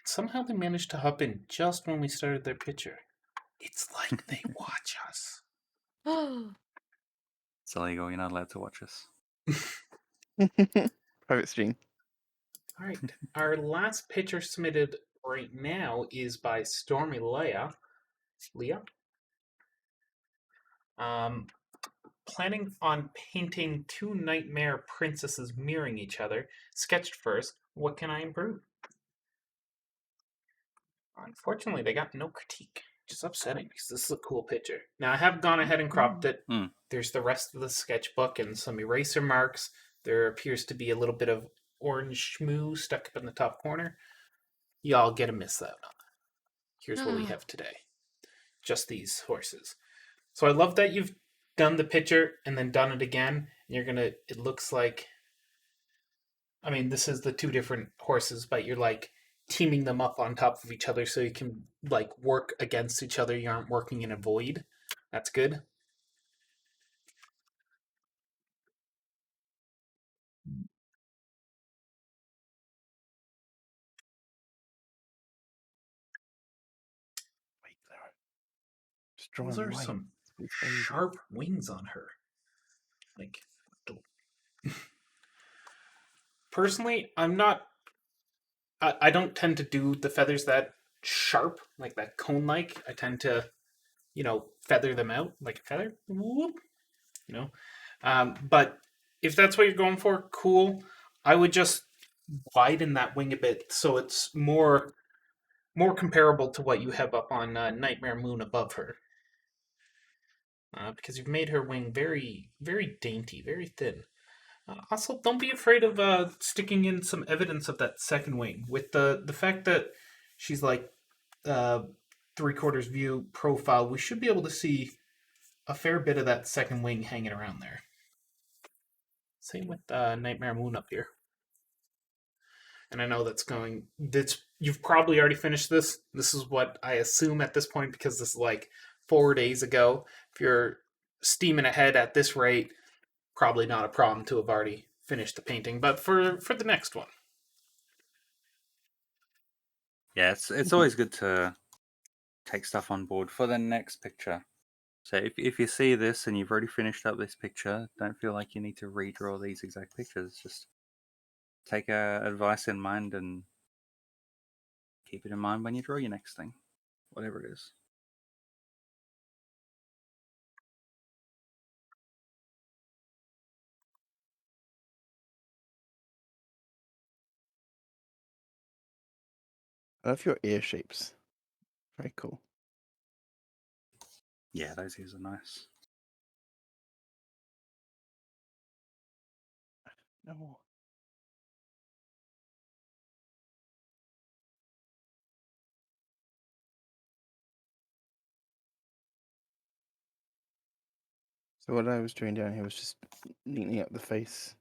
Somehow they managed to hop in just when we started their picture. It's like they watch us. It's illegal. You're not allowed to watch us. Private stream. All right, our last picture submitted right now is by Stormy Leah. Planning on painting two nightmare princesses mirroring each other. Sketched first. What can I improve? Unfortunately, they got no critique, which is upsetting because this is a cool picture. Now, I have gone ahead and cropped it. Mm. There's the rest of the sketchbook and some eraser marks. There appears to be a little bit of orange schmoo stuck up in the top corner. Y'all get a miss out on that. Here's what we have today. Just these horses. So I love that you've done the picture and then done it again. And you're gonna, it looks like, I mean, this is the two different horses, but you're like teaming them up on top of each other so you can like work against each other. You aren't working in a void. That's good. Wait, Clara. Just draw Those on are white. some It's very easy. sharp wings on her. Like, personally, I'm not. I don't tend to do the feathers that sharp, like that cone-like. I tend to, feather them out like a feather. Whoop, you know. But if that's what you're going for, cool. I would just widen that wing a bit so it's more comparable to what you have up on Nightmare Moon above her. Because you've made her wing very, very dainty, very thin. Also, don't be afraid of sticking in some evidence of that second wing. With the fact that she's like uh, 3/4 view profile, we should be able to see a fair bit of that second wing hanging around there. Same with Nightmare Moon up here. And I know you've probably already finished this. This is what I assume at this point because this is like 4 days ago. If you're steaming ahead at this rate, probably not a problem to have already finished the painting. But for the next one, Yeah, it's always good to take stuff on board for the next picture. So if you see this and you've already finished up this picture, don't feel like you need to redraw these exact pictures. Just take advice in mind and keep it in mind when you draw your next thing, whatever it is. I love your ear shapes. Very cool. Yeah, those ears are nice. No. So what I was doing down here was just neatening up the face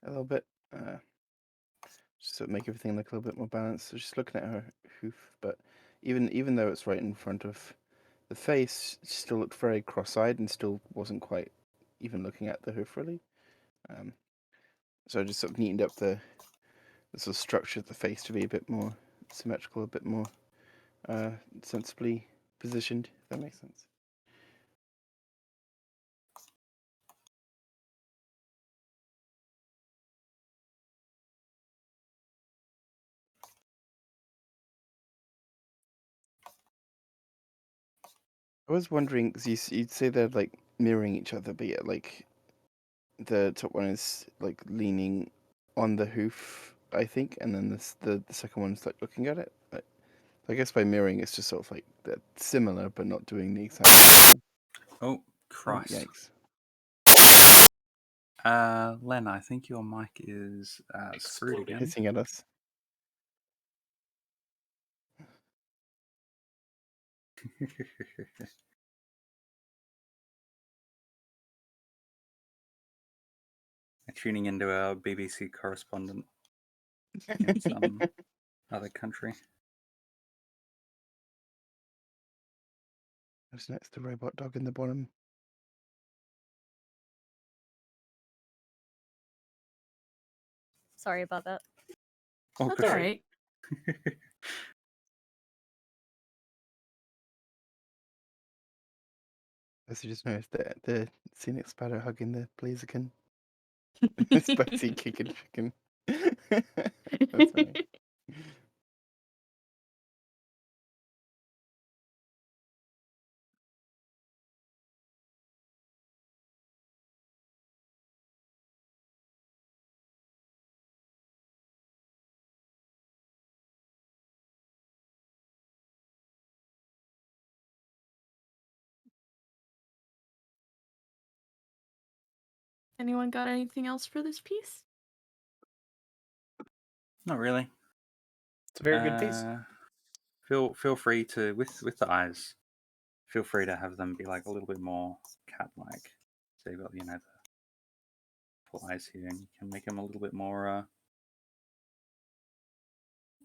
a little bit, just to make everything look a little bit more balanced. So just looking at her hoof, but even though it's right in front of the face, she still looked very cross-eyed and still wasn't quite even looking at the hoof really. So I just sort of neatened up the sort of structure of the face to be a bit more symmetrical, a bit more sensibly positioned, if that makes sense. I was wondering, because you'd say they're like mirroring each other, but yet like the top one is like leaning on the hoof, I think, and then the second one's like looking at it. I guess by mirroring, it's just sort of like they're similar, but not doing the exact same. Oh, Oh, Christ. yikes. Len, I think your mic is screwed Exploding. again. Hissing at us. Tuning into our BBC correspondent in some other country. What's next? The robot dog in the bottom. Sorry about that. Oh, That's good. all right. As you just noticed the scenic spider hugging the blaziken. Spicy kicking chicken. That's funny. Anyone got anything else for this piece? Not really. It's a very good piece. Feel free to with the eyes. Feel free to have them be like a little bit more cat-like. So you've got the full eyes here, and you can make them a little bit more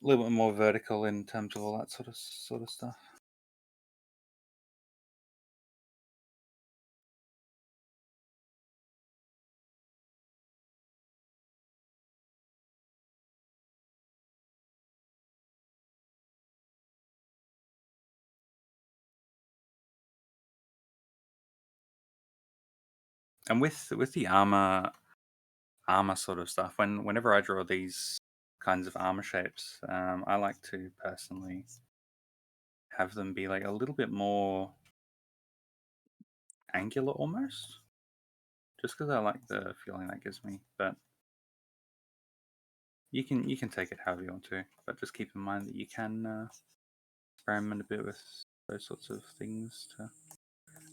vertical in terms of all that sort of stuff. And with the armor, armor sort of stuff. Whenever I draw these kinds of armor shapes, I like to personally have them be like a little bit more angular almost, just because I like the feeling that gives me. But you can take it however you want to, but just keep in mind that you can experiment a bit with those sorts of things to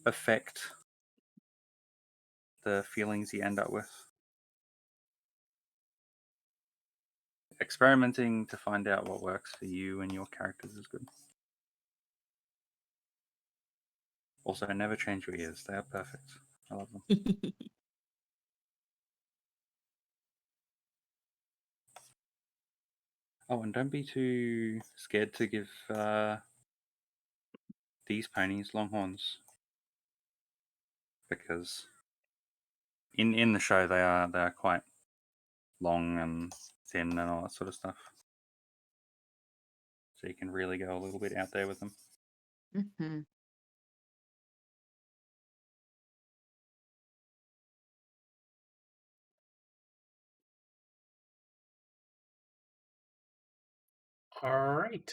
affect the feelings you end up with. Experimenting to find out what works for you and your characters is good. Also, never change your ears. They are perfect. I love them. Oh, and don't be too scared to give these ponies longhorns, because in the show they are quite long and thin and all that sort of stuff. So you can really go a little bit out there with them. Mm-hmm. All right.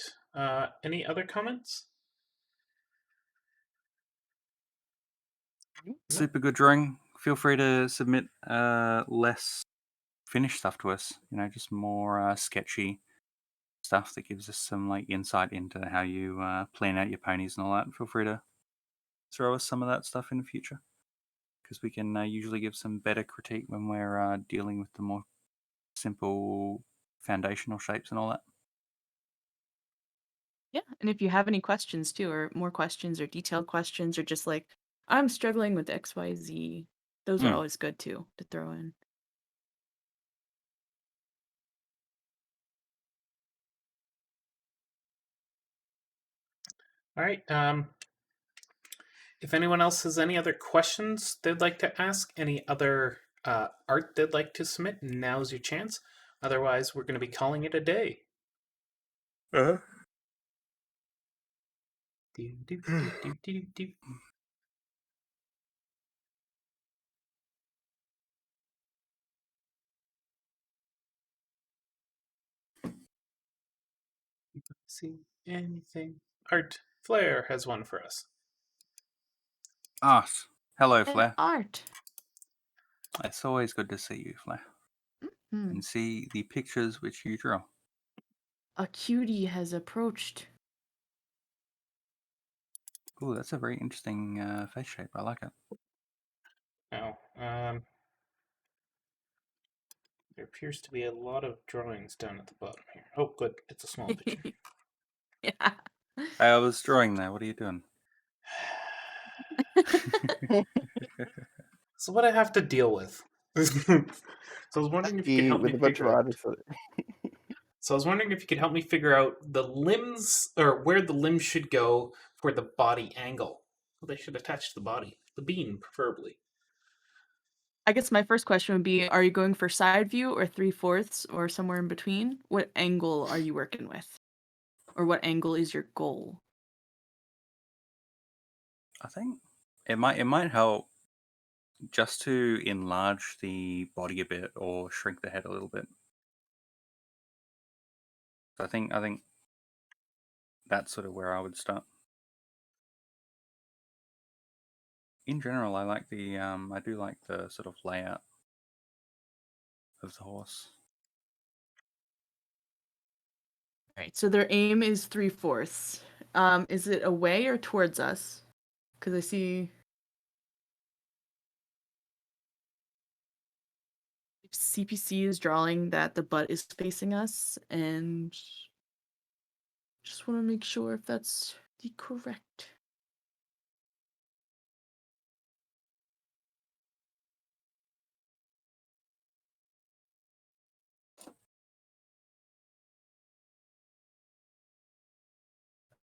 Any other comments? Super good drawing. Feel free to submit less finished stuff to us. Just more sketchy stuff that gives us some like insight into how you plan out your ponies and all that. Feel free to throw us some of that stuff in the future, because we can usually give some better critique when we're dealing with the more simple foundational shapes and all that. Yeah, and if you have any questions too, or more questions, or detailed questions, or just like I'm struggling with XYZ, those are always good too to throw in. All right. If anyone else has any other questions they'd like to ask, any other art they'd like to submit, now's your chance. Otherwise, we're going to be calling it a day. Uh-huh. Do, do, do, do, do, do. See anything? Art Flair has one for us. Art. Hello, Flair. Art. It's always good to see you, Flair, and see the pictures which you draw. A cutie has approached. Ooh, that's a very interesting face shape. I like it. Now, there appears to be a lot of drawings down at the bottom here. Oh, good. It's a small picture. Yeah. Hey, I was drawing there. What are you doing? So what I have to deal with. So I was wondering if you could help me With a bunch of figure out. artists. So I was wondering if you could help me figure out the limbs, or where the limbs should go for the body angle. Well, they should attach to the body, the beam preferably. I guess my first question would be, are you going for side view or 3/4 or somewhere in between? What angle are you working with? Or what angle is your goal? I think it might help just to enlarge the body a bit or shrink the head a little bit. So I think that's sort of where I would start. In general, I like I do like the sort of layout of the horse. Right. So their aim is 3/4. Is it away or towards us? Because I see CPC is drawing that the butt is facing us, and just want to make sure if that's the correct.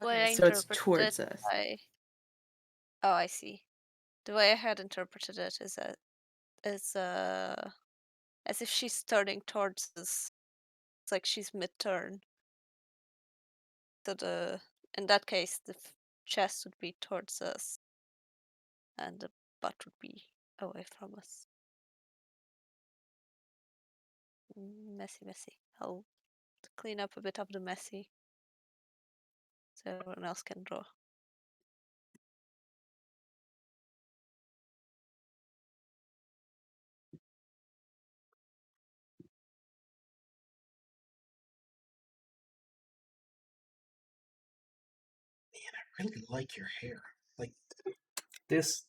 The way I So it's interpreted towards it, us. oh, I see. The way I had interpreted it is that is as if she's turning towards us. It's like she's mid-turn. So in that case, the chest would be towards us, and the butt would be away from us. Messy. I'll clean up a bit of the messy so everyone else can draw. I really like your hair. Like this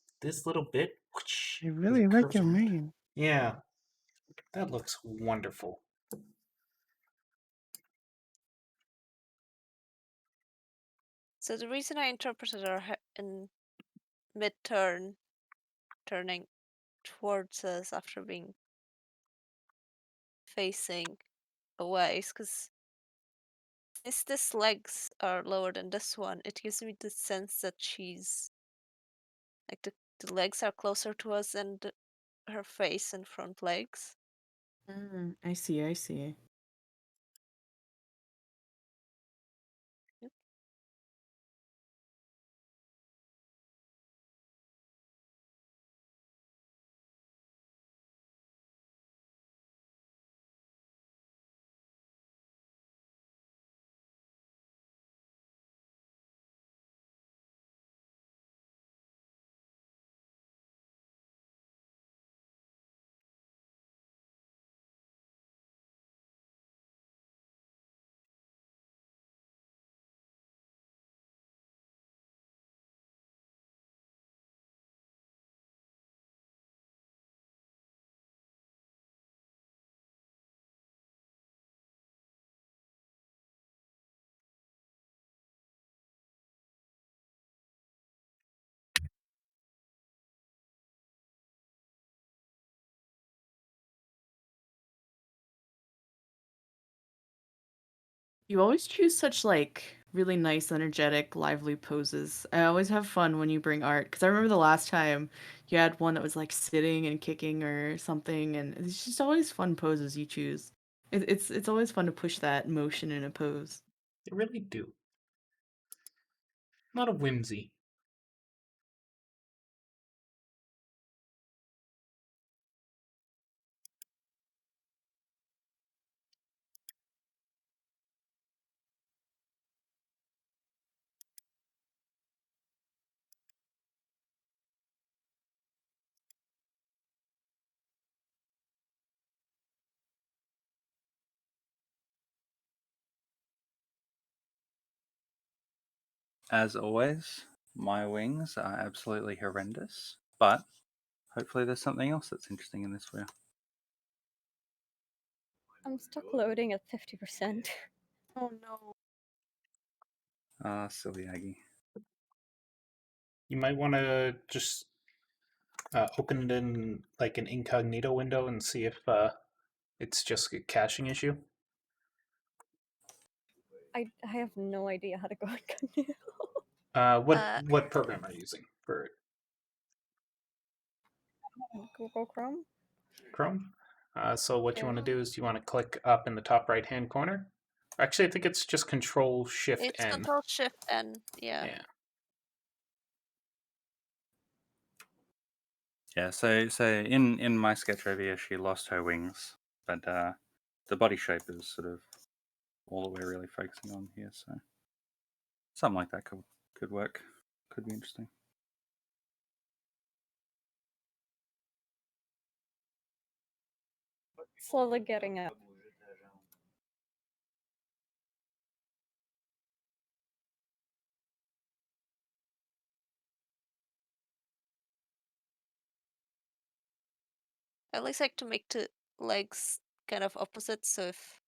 little bit. Whoosh, I with really the like curves your on it. mane. Yeah, that looks wonderful. So the reason I interpreted her in mid-turn, turning towards us after being facing away is because since these legs are lower than this one, it gives me the sense that she's like the legs are closer to us than her face and front legs. I see. You always choose such like really nice, energetic, lively poses. I always have fun when you bring art because I remember the last time you had one that was like sitting and kicking or something, and it's just always fun poses you choose. It's always fun to push that motion in a pose. They really do. Not a whimsy. As always, my wings are absolutely horrendous, but hopefully there's something else that's interesting in this for you. I'm stuck loading at 50%. Oh no. Ah, silly Aggie. You might want to just open it in like an incognito window and see if it's just a caching issue. I have no idea how to go incognito. What program are you using for Google Chrome? Chrome? So what you want to Yeah. do is you want to click up in the top right hand corner. Actually, I think it's just Control Shift It's N. Control Shift N, yeah. Yeah, so in my sketch over here, she lost her wings, but the body shape is sort of all that we're really focusing on here. So something like that could work. Could be interesting. Slowly getting up. I always like to make the legs kind of opposite, so if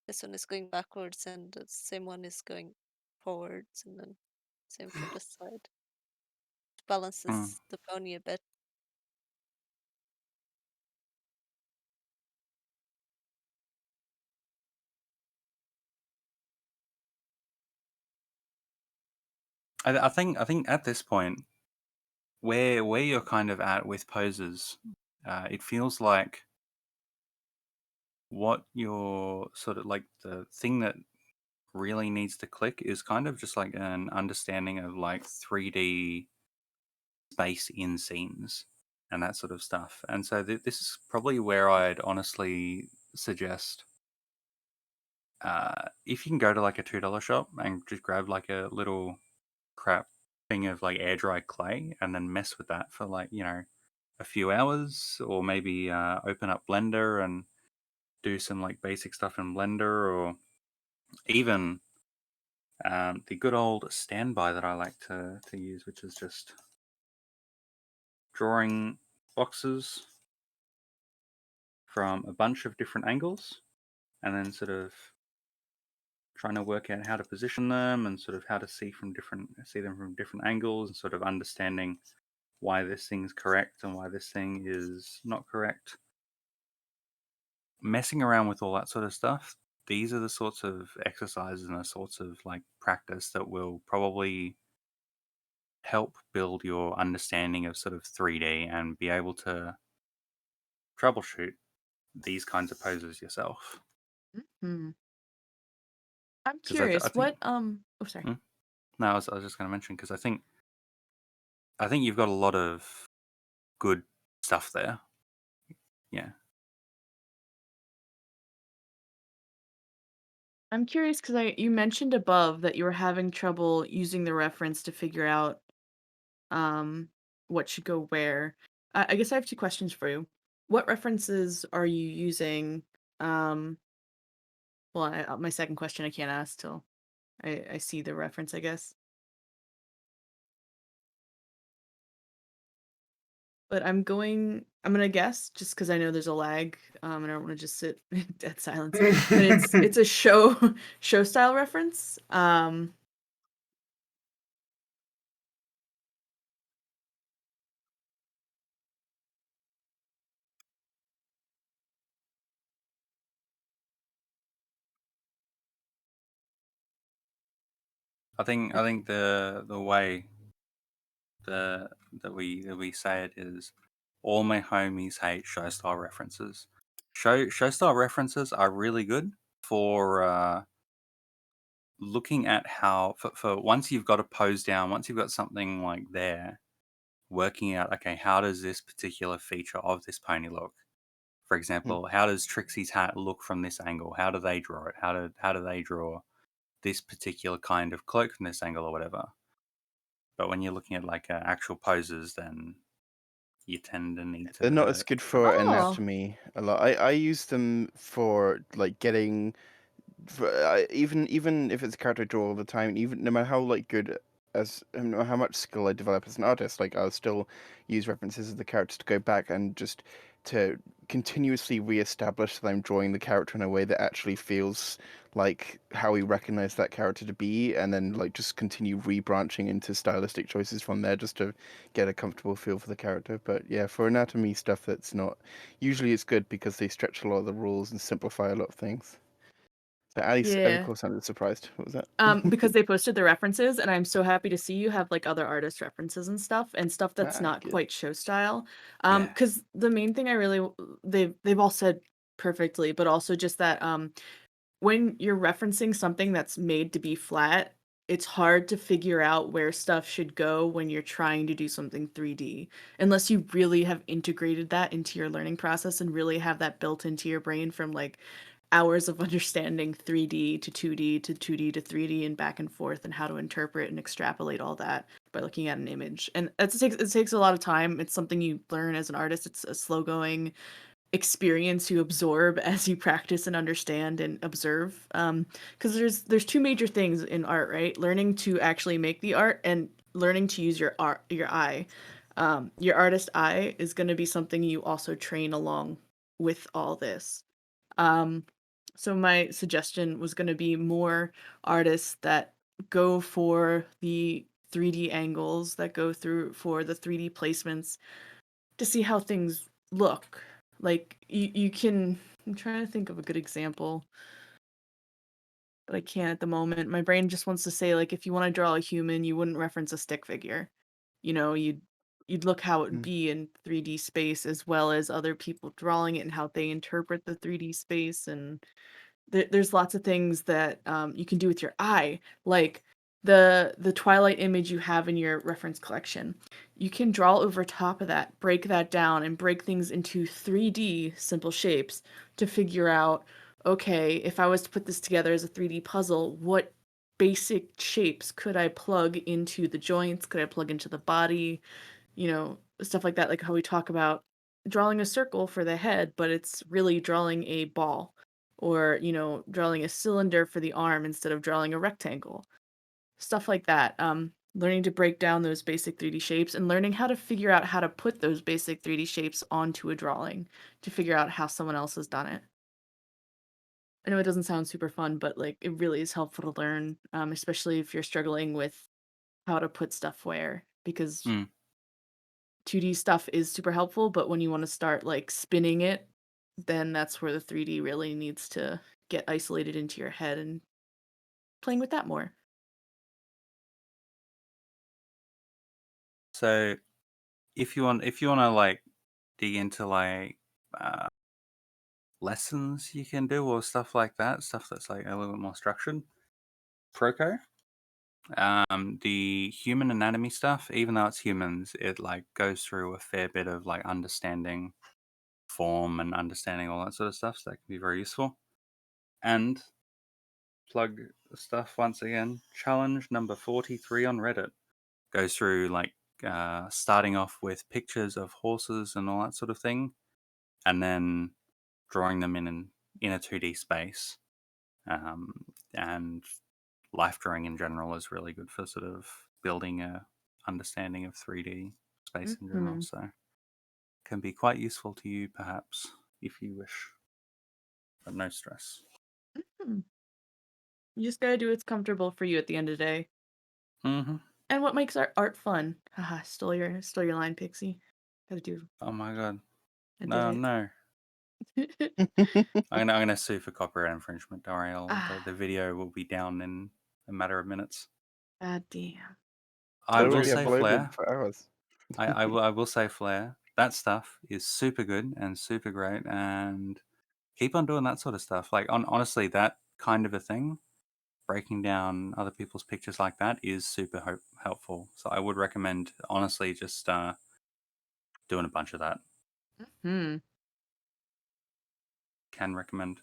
this one is going backwards and the same one is going forwards, and then same for this side. Balances the pony a bit. I think at this point, where you're kind of at with poses, it feels like what you're sort of like the thing that really needs to click is kind of just like an understanding of like 3D space in scenes and that sort of stuff. And so this is probably where I'd honestly suggest if you can go to like a $2 shop and just grab like a little crap thing of like air dry clay and then mess with that for like, a few hours, or maybe open up Blender and do some like basic stuff in Blender, or even the good old standby that I like to use, which is just drawing boxes from a bunch of different angles and then sort of trying to work out how to position them and sort of how to see them from different angles, and sort of understanding why this thing's correct and why this thing is not correct. Messing around with all that sort of stuff, these are the sorts of exercises and the sorts of like practice that will probably help build your understanding of sort of 3D and be able to troubleshoot these kinds of poses yourself. Hmm. I'm 'Cause I curious, think, oh, sorry. Hmm? No, I was just going to mention, because I think you've got a lot of good stuff there. Yeah. I'm curious because you mentioned above that you were having trouble using the reference to figure out um what should go where. I guess I have two questions for you. What references are you using? Um, well, my second question I can't ask till I see the reference, I guess. But I'm gonna guess, just because I know there's a lag, and I don't want to just sit in dead silence, that it's a show style reference. I think the way that we say it is, all my homies hate show style references. Show style references are really good for looking at how, for once you've got a pose down, once you've got something like there, working out, okay, how does this particular feature of this pony look? For example, how does Trixie's hat look from this angle? How do they draw it? How do they draw this particular kind of cloak from this angle or whatever? But when you're looking at like actual poses, then you tend to need They're not as to. good for Oh. anatomy a lot. I use them for like getting, even if it's a character I draw all the time, even no matter how like good no matter how much skill I develop as an artist, like I'll still use references of the characters to go back and just to continuously reestablish that I'm drawing the character in a way that actually feels like how we recognize that character to be, and then like just continue rebranching into stylistic choices from there just to get a comfortable feel for the character. But yeah, for anatomy stuff that's not, usually it's good because they stretch a lot of the rules and simplify a lot of things. So Ali, of Yeah. course, sounded surprised. What was that? Because they posted the references, and I'm so happy to see you have like other artist references and stuff that's Ah, not good. quite show style. Yeah. Because the main thing I really they've all said perfectly, but also just that when you're referencing something that's made to be flat, it's hard to figure out where stuff should go when you're trying to do something 3D, unless you really have integrated that into your learning process and really have that built into your brain from like hours of understanding 3D to 2D to 2D to 3D and back and forth, and how to interpret and extrapolate all that by looking at an image. And it takes a lot of time. It's something you learn as an artist. It's a slow going experience you absorb as you practice and understand and observe, because there's two major things in art, right? Learning to actually make the art and learning to use your eye. Your artist eye is going to be something you also train along with all this. um, so my suggestion was going to be more artists that go for the 3D angles, that go through for the 3D placements, to see how things look. Like you can, I'm trying to think of a good example, but I can't at the moment. My brain just wants to say like if you want to draw a human, you wouldn't reference a stick figure. You know, you'd look how it would Mm. be in 3D space as well as other people drawing it and how they interpret the 3D space. And there's lots of things that you can do with your eye, like the Twilight image you have in your reference collection. You can draw over top of that, break that down, and break things into 3D simple shapes to figure out, okay, if I was to put this together as a 3D puzzle, what basic shapes could I plug into the joints? Could I plug into the body? Stuff like that, like how we talk about drawing a circle for the head, but it's really drawing a ball, or, drawing a cylinder for the arm instead of drawing a rectangle. Stuff like that. Learning to break down those basic 3D shapes and learning how to figure out how to put those basic 3D shapes onto a drawing to figure out how someone else has done it. I know it doesn't sound super fun, but like it really is helpful to learn, especially if you're struggling with how to put stuff where, because Mm. 2D stuff is super helpful, but when you want to start like spinning it, then that's where the 3D really needs to get isolated into your head and playing with that more. So if you want to like dig into like uh, lessons you can do or stuff like that, stuff that's like a little bit more structured. Proco, the human anatomy stuff, even though it's humans, it like goes through a fair bit of like understanding form and understanding all that sort of stuff. So that can be very useful. And plug stuff once again. Challenge number 43 on Reddit goes through like starting off with pictures of horses and all that sort of thing, and then drawing them in a 2D space. And life drawing in general is really good for sort of building a understanding of 3D space in general. Mhm. So can be quite useful to you perhaps if you wish, but no stress. Hmm. You just gotta do what's comfortable for you at the end of the day. Mm-hmm. And what makes art fun? Haha, stole your line, Pixie. Gotta do. Oh my god. I No, did no. it. I'm gonna sue for copyright infringement. Don't worry, the Ah, video will be down in a matter of minutes. god damn. I It'll will be say uploaded Flair. for hours. I will say Flair. That stuff is super good and super great, and keep on doing that sort of stuff. Like honestly, that kind of a thing, breaking down other people's pictures like that is super helpful. So I would recommend honestly just doing a bunch of that. Hmm. Can recommend.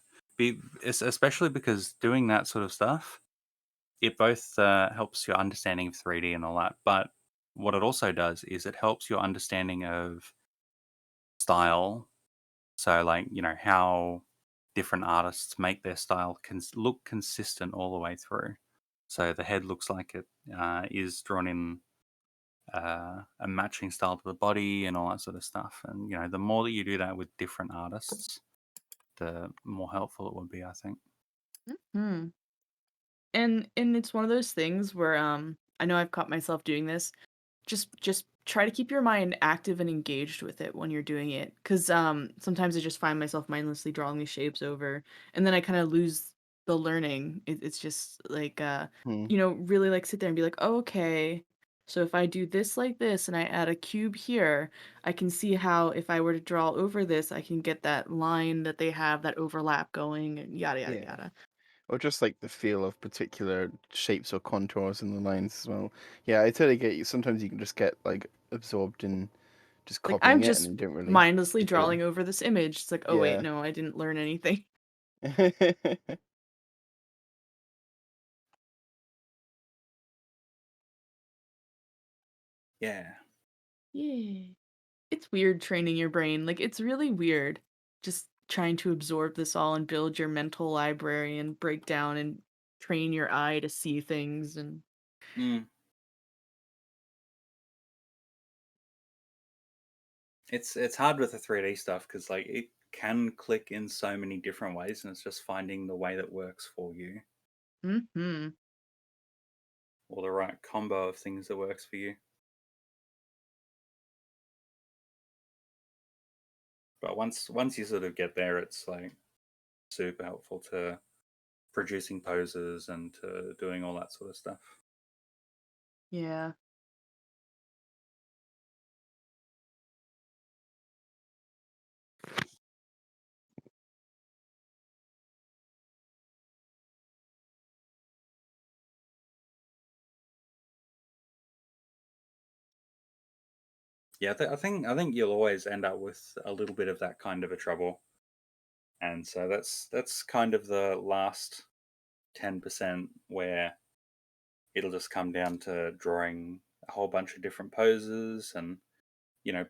Especially because doing that sort of stuff, it both helps your understanding of 3D and all that, but what it also does is it helps your understanding of style. So, like, how different artists make their style look consistent all the way through. So the head looks like it is drawn in a matching style to the body and all that sort of stuff. And, the more that you do that with different artists, the more helpful it would be, I think. Hmm. And it's one of those things where I know I've caught myself doing this. Just try to keep your mind active and engaged with it when you're doing it, because sometimes I just find myself mindlessly drawing these shapes over, and then I kind of lose the learning. It's just like Hmm. really like sit there and be like, oh, okay, so if I do this like this and I add a cube here, I can see how if I were to draw over this, I can get that line that they have, that overlap going, and yada yada Yeah. yada. Or just like the feel of particular shapes or contours in the lines as well. Yeah, I totally get you. Sometimes you can just get like absorbed in just Like I'm copying it and just you don't really mindlessly just do drawing over this image. It's like, oh wait, yeah. no, I didn't learn anything. Yeah. Yeah. It's weird training your brain. Like, it's really weird just trying to absorb this all and build your mental library and break down and train your eye to see things. And Mm. It's hard with the 3D stuff because like it can click in so many different ways, and it's just finding the way that works for you hmm or the right combo of things that works for you. But once you sort of get there, it's like super helpful to producing poses and to doing all that sort of stuff. yeah. Yeah, I think you'll always end up with a little bit of that kind of a trouble, and so that's kind of the last 10% where it'll just come down to drawing a whole bunch of different poses and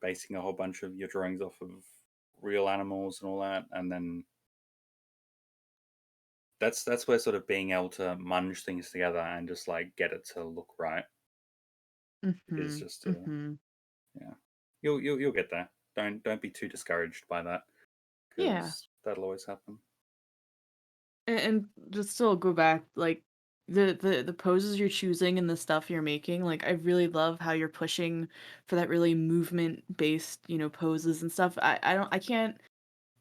basing a whole bunch of your drawings off of real animals and all that, and then that's where sort of being able to munge things together and just like get it to look right is Mm-hmm. just Mm-hmm. yeah, you'll get there. Don't be too discouraged by that Yeah. because that'll always happen. And just still go back, like the poses you're choosing and the stuff you're making, like I really love how you're pushing for that really movement based, poses and stuff. I can't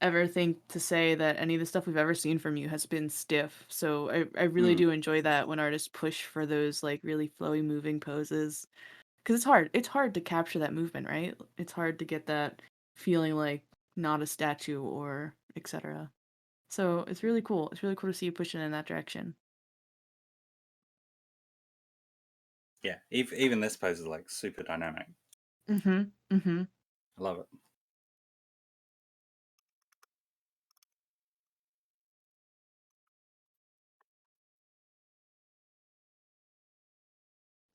ever think to say that any of the stuff we've ever seen from you has been stiff. So I really Mm. do enjoy that when artists push for those like really flowy moving poses. Because it's hard. It's hard to capture that movement, right? It's hard to get that feeling like not a statue or etc. So it's really cool. It's really cool to see you pushing in that direction. Yeah, even this pose is like super dynamic. Mm-hmm. Mm-hmm. I love it.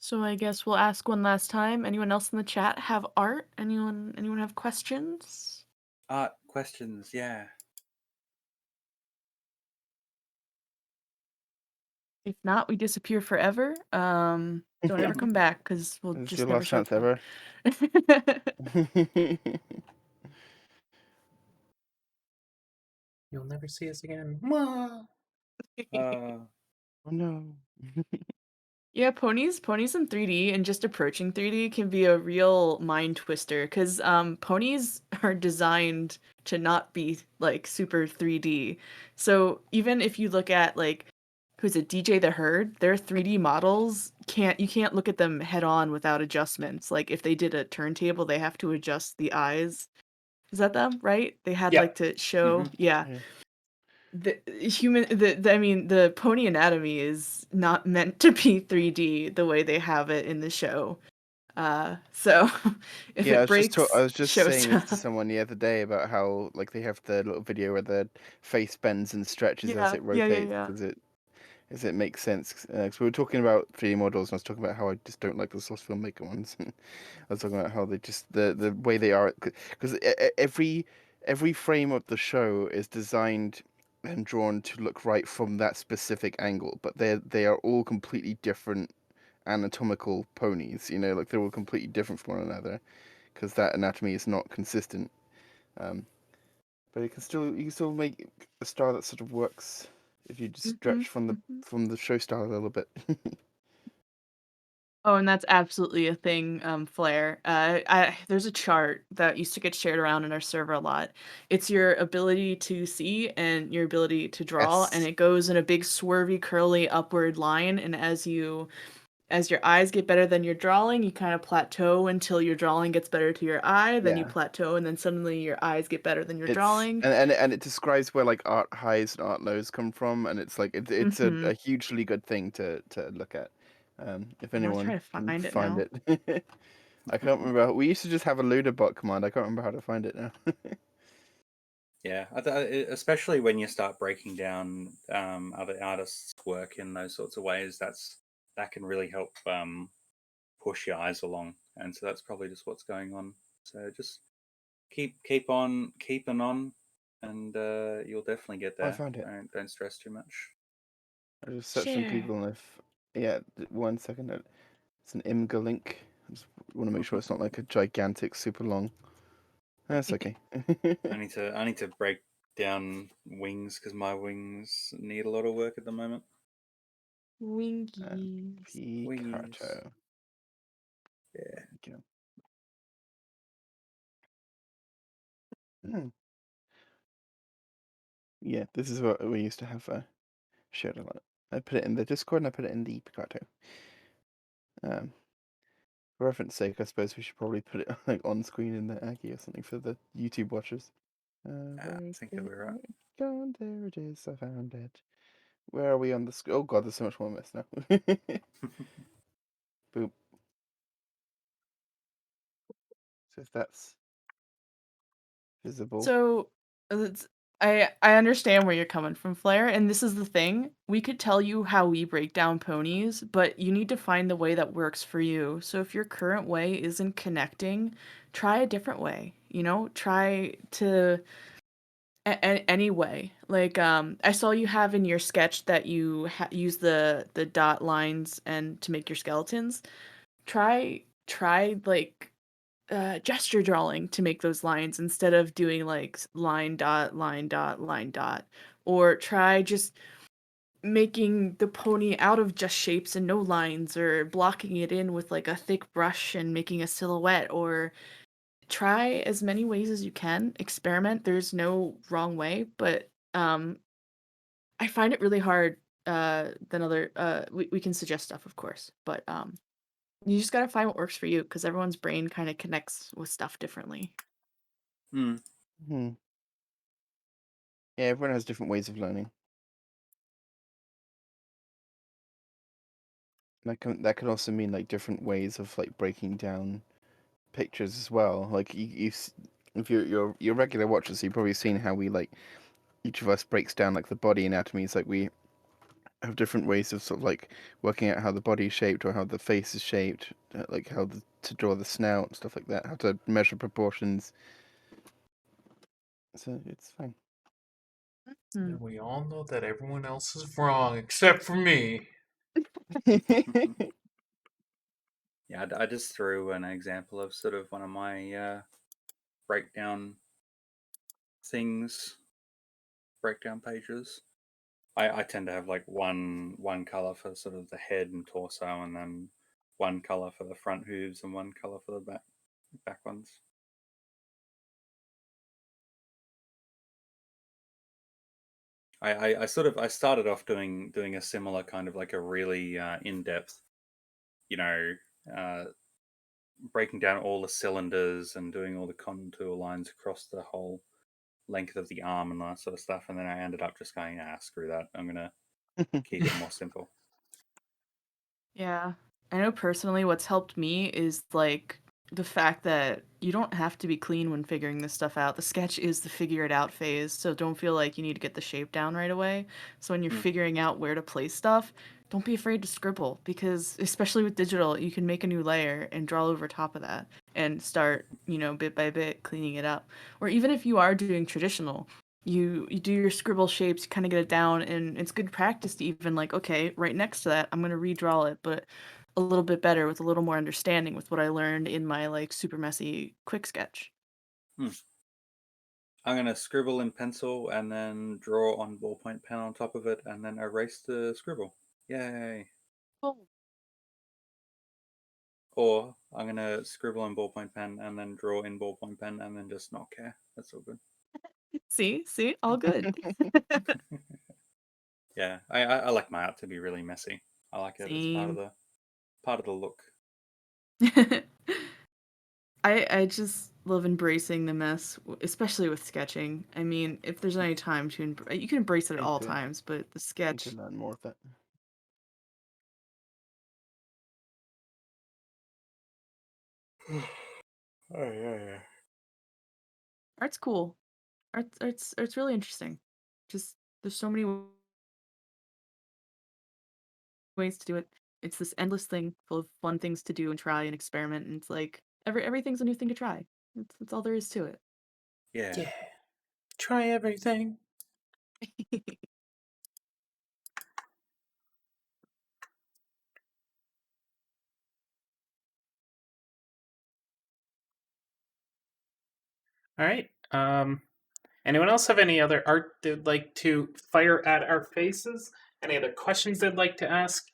So I guess we'll ask one last time. Anyone else in the chat have art? Anyone have questions? Art questions, yeah. If not, we disappear forever. Don't ever come back because we'll This is just your never last show chance up. ever. You'll never see us again. Mwah! Oh no. Yeah, ponies in 3D and just approaching 3D can be a real mind twister because ponies are designed to not be like super 3D. So even if you look at like who's it, DJ the Herd, their 3D models you can't look at them head on without adjustments. Like if they did a turntable, they have to adjust the eyes. Is that them, right? They had Yeah. like to show, yeah. Yeah. The pony anatomy is not meant to be 3D the way they have it in the show. So if Yeah, it I breaks, was just show saying this to stuff. someone the other day about how like they have the little video where the face bends and stretches as Yeah, it yeah, yeah, rotates yeah. as it makes sense. 'Cause we were talking about 3D models, and I was talking about how I just don't like the source filmmaker ones. I was talking about how they just the way they are, because every frame of the show is designed and drawn to look right from that specific angle, but they are all completely different anatomical ponies. Like they're all completely different from one another because that anatomy is not consistent. Um, but you can still make a style that sort of works if you just Hmm. stretch from the show style a little bit. Oh, and that's absolutely a thing, Flair. There's a chart that used to get shared around in our server a lot. It's your ability to see and your ability to draw, and Yes. it goes in a big swervy, curly upward line. And as your eyes get better than your drawing, you kind of plateau until your drawing gets better to your eye, then you Yeah. plateau, and then suddenly your eyes get better than your It's drawing. and it describes where like art highs and art lows come from, and it's like it's Mm-hmm. a hugely good thing to look at. If I'm gonna anyone try to can find it find now. it. I can't remember. We used to just have a Ludabot command. I can't remember how to find it now. Yeah, especially when you start breaking down other artists' work in those sorts of ways, that can really help push your eyes along, and so that's probably just what's going on. So just keeping on, and you'll definitely get I there. found it. Don't stress too much. I just searched on Share. Google and yeah, 1 second. It's an IMGA link. I just want to make sure it's not like a gigantic, super long. That's okay. I need to break down wings because my wings need a lot of work at the moment. Wingies. Wings. Picato. Yeah. There we go. Yeah, this is what we used to have shared a lot. I put it in the Discord and I put it in the Picato. For reference sake, I suppose we should probably put it like on screen in the Aggie or something for the YouTube watchers. I Where's think it it'll be right. gone? There it is. I found it. Where are we on the screen? Oh god, there's so much more mess now. Boop. So if that's visible. So I understand where you're coming from, Flair, and this is the thing. We could tell you how we break down ponies, but you need to find the way that works for you. So if your current way isn't connecting, try a different way. Try to any way. Like I saw you have in your sketch that you use the dot lines and to make your skeletons. Try like gesture drawing to make those lines instead of doing like line dot line dot line dot, or try just making the pony out of just shapes and no lines, or blocking it in with like a thick brush and making a silhouette, or try as many ways as you can. Experiment. There's no wrong way, but I find it really hard than other we can suggest stuff, of course, but you just gotta find what works for you, because everyone's brain kind of connects with stuff differently. Hmm. Hmm. Yeah, everyone has different ways of learning. That can also mean like different ways of like breaking down pictures as well. Like if you're regular watchers, so you've probably seen how we like each of us breaks down like the body anatomy. It's like we have different ways of sort of like working out how the body is shaped or how the face is shaped, like to draw the snout, stuff like that, how to measure proportions. So it's fine. And we all know that everyone else is wrong except for me. Yeah, I just threw an example of sort of one of my breakdown things, breakdown pages. I tend to have like one color for sort of the head and torso, and then one color for the front hooves and one color for the back ones. I started off doing a similar kind of like a really in depth, you know, uh, breaking down all the cylinders and doing all the contour lines across the whole length of the arm and that sort of stuff. And then I ended up just going, screw that. I'm gonna keep it more simple. Yeah. I know personally what's helped me is like the fact that you don't have to be clean when figuring this stuff out. The sketch is the figure it out phase, so don't feel like you need to get the shape down right away. So when you're Hmm. figuring out where to place stuff, don't be afraid to scribble, because especially with digital, you can make a new layer and draw over top of that and start, bit by bit cleaning it up. Or even if you are doing traditional, you do your scribble shapes, you kind of get it down, and it's good practice to even like, okay, right next to that, I'm going to redraw it, but a little bit better with a little more understanding with what I learned in my like super messy quick sketch. Hmm. I'm gonna scribble in pencil and then draw on ballpoint pen on top of it, and then erase the scribble. Yay! Oh. Or I'm gonna scribble in ballpoint pen and then draw in ballpoint pen and then just not care. That's all good. See, all good. Yeah, I like my art to be really messy. I like it. It's Same. part of the look. I just love embracing the mess, especially with sketching. I mean, if there's any time to, you can embrace it at Need all to times, but the need sketch, to learn more of that. Oh yeah. art's cool. Art's really interesting. Just there's so many ways to do it. It's this endless thing full of fun things to do and try and experiment, and it's like everything's a new thing to try. That's all there is to it. Yeah. Yeah. Try everything. All right. Anyone else have any other art they'd like to fire at our faces? Any other questions they'd like to ask?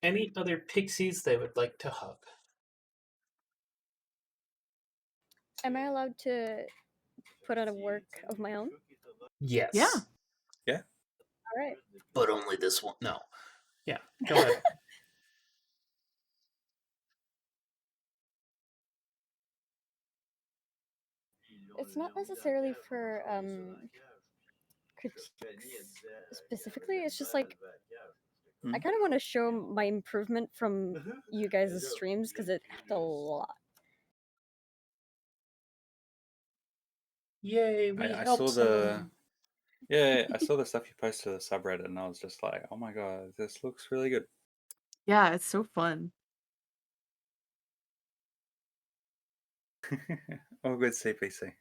Any other pixies they would like to hug? Am I allowed to put out a work of my own? Yes. Yeah. Yeah. All right. But only this one. No. Yeah. Go ahead. It's not necessarily for critiques specifically. It's just like I kind of want to show my improvement from you guys' streams because it helped a lot. Yay, we I helped saw the someone. I saw the stuff you posted to the subreddit, and I was just like, oh my god, this looks really good. Yeah, it's so fun. All good CPC.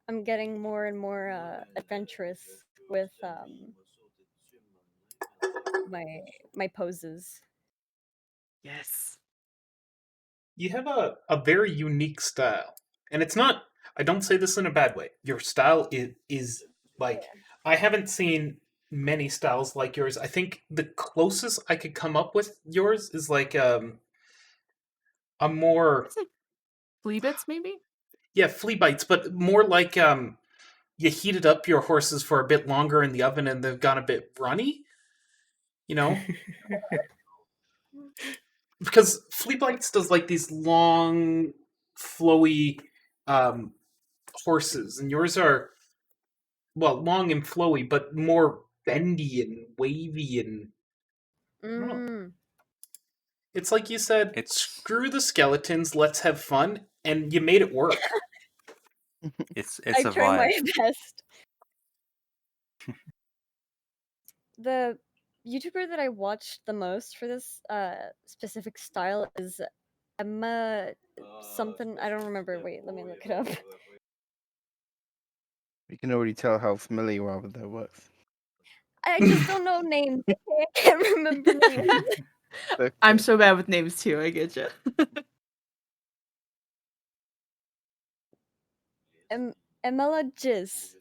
I'm getting more and more adventurous with my poses. Yes. You have a very unique style. And it's not, I don't say this in a bad way. Your style is like, I haven't seen many styles like yours. I think the closest I could come up with yours is like a more, It's like flea bits, maybe? yeah, flea bites, but more like you heated up your horses for a bit longer in the oven and they've gone a bit runny, you know? Because flea bites does like these long, flowy um, horses, and yours are, well, long and flowy, but more bendy and wavy, and I don't know. Mm, It's like you said, It's screw the skeletons, let's have fun, and you made it work. it's I a try my vibe. best. The YouTuber that I watched the most for this specific style is Emma something. I don't remember. Wait, let me look it up. You can already tell how familiar you are with their works. I just don't know names. Okay? I can't remember names. I'm Okay. so bad with names too, I get you. Emella Jizz.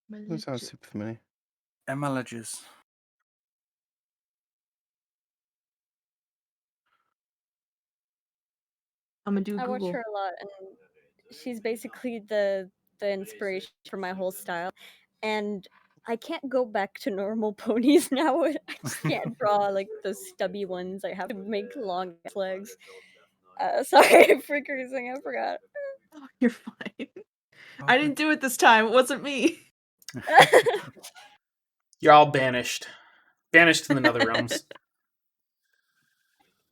That sounds super familiar. Emelages. I'm gonna do I watch Google. her a lot, and she's basically the inspiration for my whole style. And I can't go back to normal ponies now. I just can't draw like those stubby ones. I have to make long legs. Sorry for cursing. I forgot. Oh, you're fine. I didn't do it this time. It wasn't me. You're all banished. Banished to the nether realms.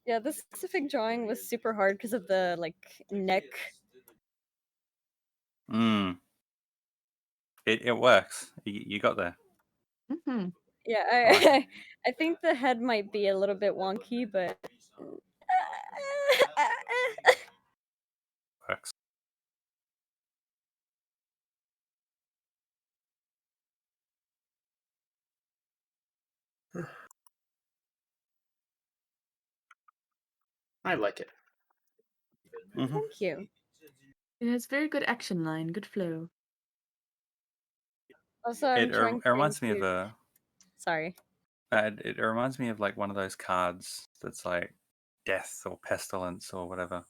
Yeah, this specific drawing was super hard because of the like neck. Mm. It works. You got there. Mm-hmm. Yeah, I like it. I think the head might be a little bit wonky, but Works. I like it. Mhm. thank you. It has very good action line, good flow. Also, I'm trying It reminds me of to. Sorry. it reminds me of like one of those cards that's like death or pestilence or whatever.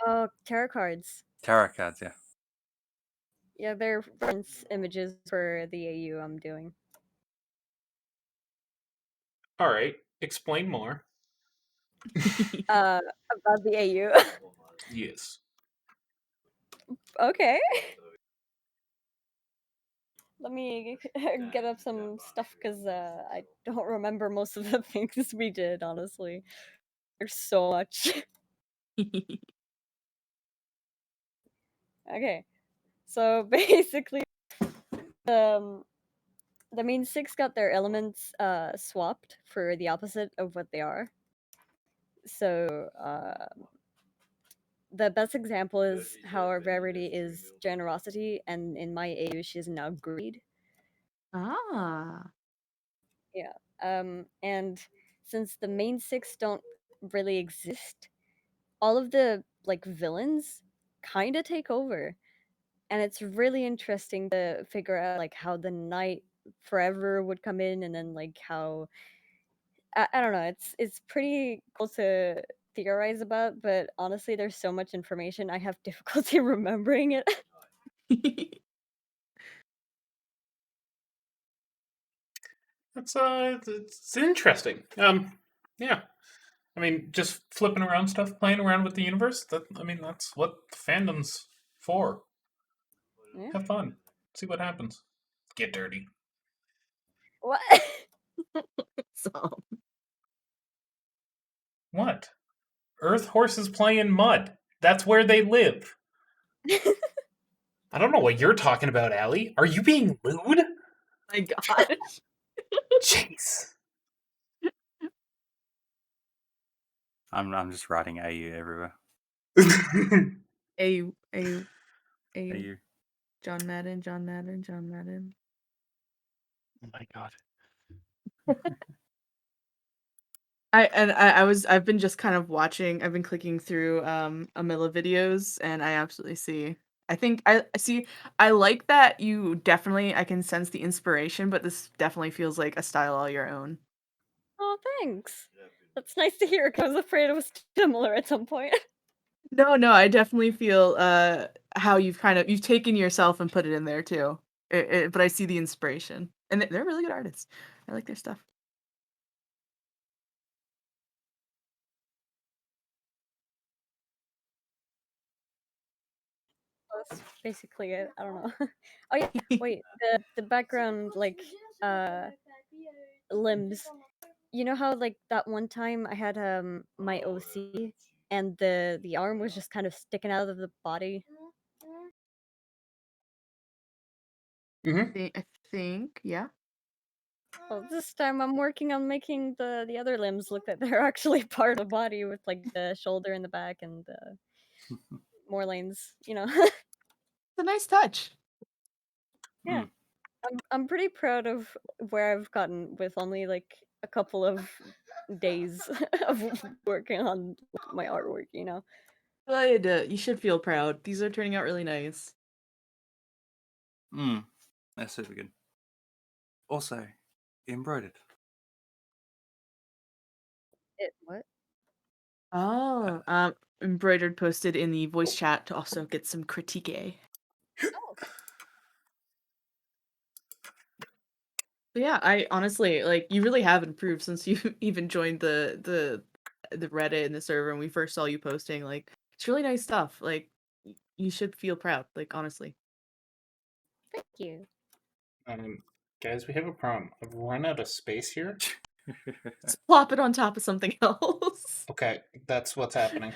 Oh, tarot cards. Tarot cards, yeah. Yeah, they're reference images for the AU I'm doing. All right, explain more. About the AU. Yes. Okay. Let me get up some stuff because I don't remember most of the things we did, honestly. There's so much. Okay. So basically, the main six got their elements swapped for the opposite of what they are. So the best example is how our rarity is generosity, and in my AU, she's now greed. Ah. Yeah. And since the main six don't really exist, all of the like villains kind of take over, and it's really interesting to figure out like how the night forever would come in, and then like how I don't know. It's pretty cool to theorize about, but honestly, there's so much information. I have difficulty remembering it. It's interesting. Yeah. I mean, just flipping around stuff, playing around with the universe. That's what fandom's for. Yeah. Have fun. See what happens. Get dirty. What? So, What? Earth horses play in mud. That's where they live. I don't know what you're talking about, Allie. Are you being lewd? My gosh. Jeez. I'm just writing AU everywhere. A AU. John Madden, John Madden, John Madden. Oh my god. I've been just kind of watching. I've been clicking through Amila videos, and I absolutely see. I think I see. I like that you definitely. I can sense the inspiration, but this definitely feels like a style all your own. Oh, thanks. That's nice to hear. 'Cause I was afraid it was similar at some point. No, I definitely feel how you've taken yourself and put it in there too. But I see the inspiration, and they're really good artists. I like their stuff. That's basically it. I don't know. Oh yeah, wait. The background limbs. You know how like that one time I had my OC and the arm was just kind of sticking out of the body. Mm-hmm. I think, yeah. Well, this time I'm working on making the other limbs look like they're actually part of the body with like the shoulder in the back and more lanes. You know. It's a nice touch. Yeah. I'm pretty proud of where I've gotten with only like a couple of days of working on my artwork, you know. Good. You should feel proud. These are turning out really nice. That's super good. Also, embroidered. What? Oh, embroidered posted in the voice chat to also get some critique. Oh, But yeah, I honestly like you really have improved since you even joined the Reddit and the server and we first saw you posting. Like it's really nice stuff. Like you should feel proud. Like honestly. thank you. Guys, we have a problem. I've run out of space here. Just plop it on top of something else. Okay, that's what's happening.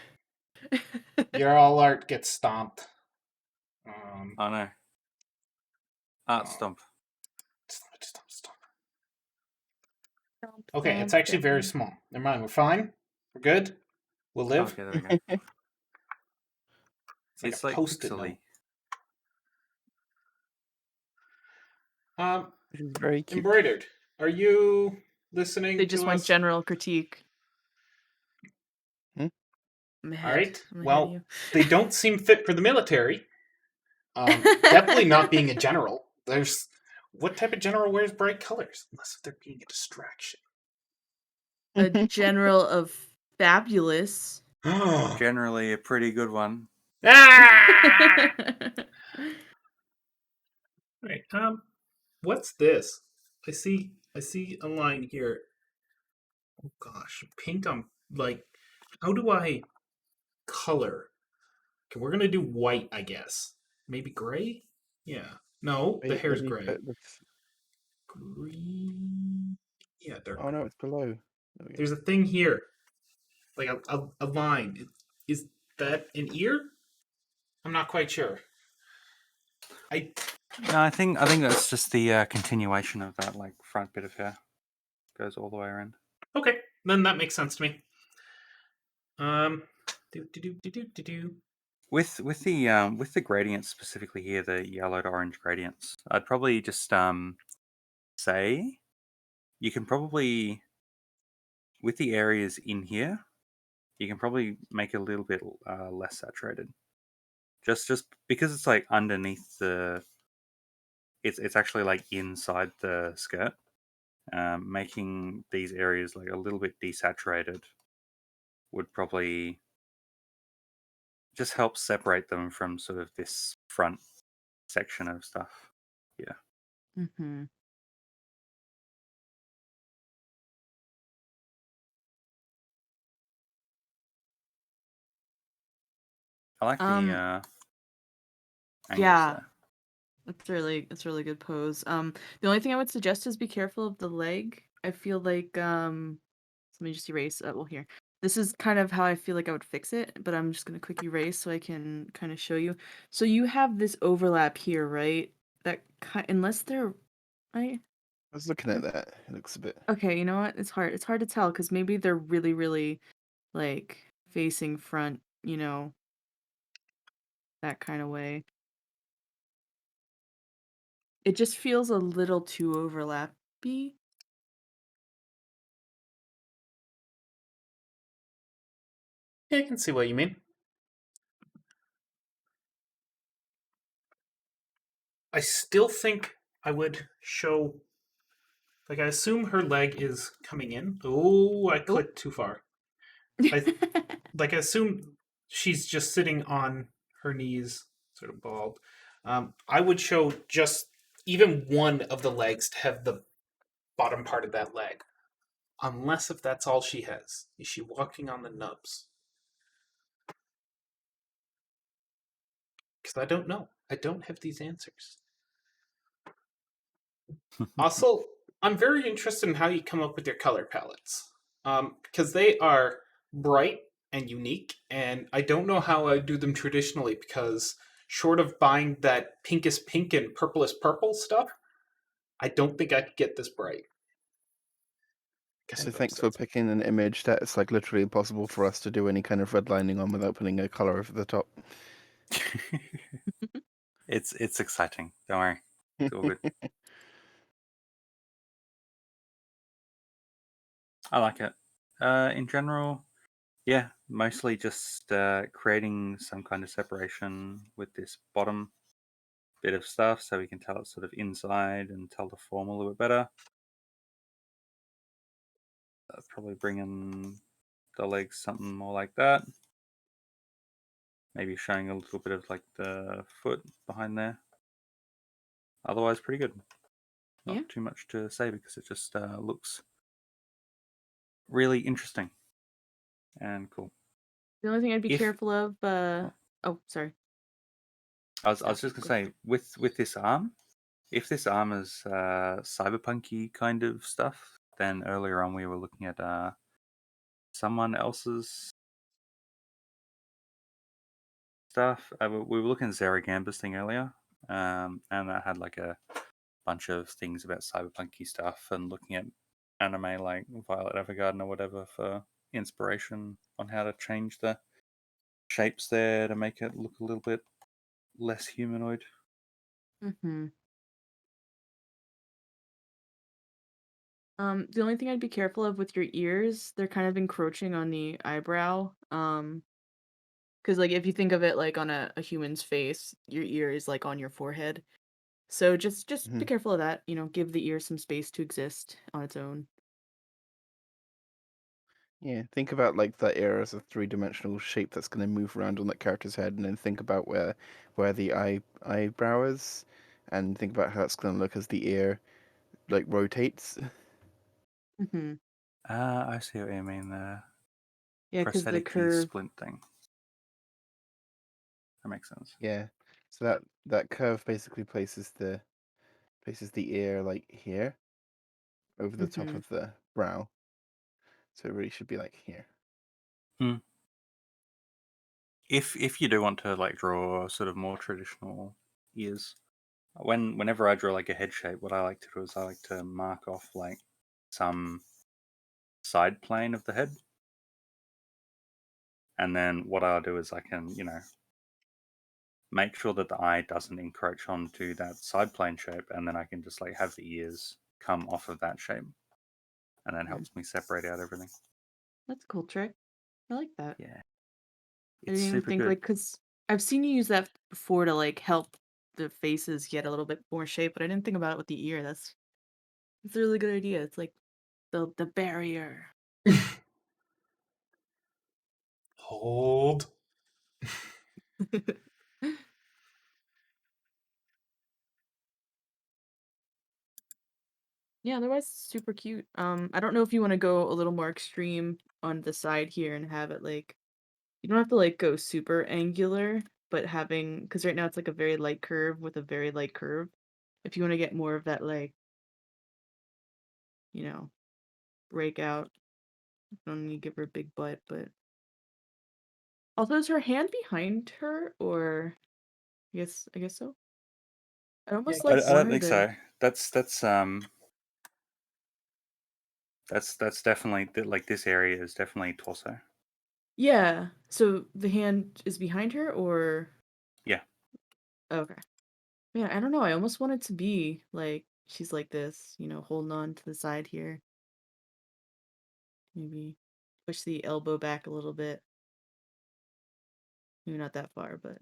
Your all art gets stomped. Oh no. Art stomp. Stomp. Stomp, Okay, it's stomp, actually very stomp. small. Never mind, we're fine. We're good. We'll live. Okay, there we go. It's like It's a like post-it pixely. note. This is very cute. Embroidered. Are you listening They to just want us? general critique. Hmm? I'm ahead. All right. I'm ahead of Well, you. they don't seem fit for the military. Definitely not being a general. There's what type of general wears bright colors? Unless they're being a distraction. A general of fabulous. Generally a pretty good one. Ah! Right. What's this? I see a line here. Oh gosh, paint on like. How do I color? Okay, we're gonna do white, I guess. Maybe gray. Yeah. No, the Wait, let hair's me gray. put this. Green. Yeah, dark. Oh no, it's below. There we go. There's a thing here, like a line. Is that an ear? I'm not quite sure. No, I think that's just the continuation of that like front bit of hair. Goes all the way around. Okay, then that makes sense to me. Do. With the gradients specifically here, the yellow to orange gradients, I'd probably just say you can probably with the areas in here, you can probably make it a little bit less saturated. Just because it's like underneath the, it's actually like inside the skirt. Making these areas like a little bit desaturated would probably just help separate them from sort of this front section of stuff. Yeah. Mm-hmm. I like the angles Yeah. there. It's really good pose. The only thing I would suggest is be careful of the leg. I feel like let me just erase. Well, here. this is kind of how I feel like I would fix it, but I'm just gonna quick erase so I can kind of show you. So you have this overlap here, right? Unless they're right. I was looking at that. It looks a bit. Okay, you know what? It's hard. It's hard to tell because maybe they're really, really like facing front, that kind of way. It just feels a little too overlappy. Yeah, I can see what you mean. I still think I would show. Like, I assume her leg is coming in. Oh, I clicked too far. I assume she's just sitting on her knees, sort of bald. I would show just even one of the legs to have the bottom part of that leg. Unless if that's all she has. Is she walking on the nubs? Because I don't know. I don't have these answers. Also, I'm very interested in how you come up with your color palettes. Because they are bright and unique, and I don't know how I do them traditionally because short of buying that pinkest pink and purplest purple stuff, I don't think I could get this bright. Kind So of thanks for upsets me. picking an image that it's like literally impossible for us to do any kind of redlining on without putting a color over the top. It's exciting. Don't worry. It's all good. I like it. In general, yeah, mostly just creating some kind of separation with this bottom bit of stuff so we can tell it's sort of inside and tell the form a little bit better. Probably bring in the legs something more like that. Maybe showing a little bit of like the foot behind there. Otherwise, pretty good. Not Yeah. too much to say because it just looks really interesting and cool. The only thing I'd be If careful of, oh, sorry. I was No, just gonna go say with this arm, if this arm is cyberpunky kind of stuff, then earlier on we were looking at someone else's stuff. We were looking at Zaragamba's thing earlier, and that had like a bunch of things about cyberpunky stuff and looking at anime like Violet Evergarden or whatever for inspiration on how to change the shapes there to make it look a little bit less humanoid. Mm-hmm. The only thing I'd be careful of with your ears, they're kind of encroaching on the eyebrow. Because like if you think of it like on a human's face, your ear is like on your forehead. So just be Mhm. careful of that. Give the ear some space to exist on its own. Yeah, think about like that ear as a three-dimensional shape that's going to move around on that character's head, and then think about where the eyebrow is, and think about how it's going to look as the ear like rotates. Mm-hmm. I see what you mean. The Yeah, because the prosthetic curve. splint thing. That makes sense. Yeah, so that curve basically places the ear like here over the top Mm-hmm. of the brow, so it really should be like here. Hmm. If you do want to like draw sort of more traditional ears, whenever I draw like a head shape, what I like to do is I like to mark off like some side plane of the head, and then what I'll do is I can make sure that the eye doesn't encroach onto that side plane shape, and then I can just like have the ears come off of that shape, and then helps me separate out everything. That's a cool trick. I like that. Yeah, I it's didn't even super think good. like because I've seen you use that before to like help the faces get a little bit more shape, but I didn't think about it with the ear. That's a really good idea. It's like the barrier. Hold. Yeah, otherwise super cute. I don't know if you want to go a little more extreme on the side here and have it like you don't have to like go super angular, but having because right now it's like a very light curve with a very light curve. If you want to get more of that like, you know, breakout, don't need to give her a big butt, but also is her hand behind her, or I guess so. I almost I like I want don't her think to. so. That's definitely like this area is definitely torso. Yeah. So the hand is behind her, or Yeah. okay. Yeah, I don't know. I almost want it to be like she's like this, holding on to the side here. Maybe push the elbow back a little bit. Maybe not that far, but.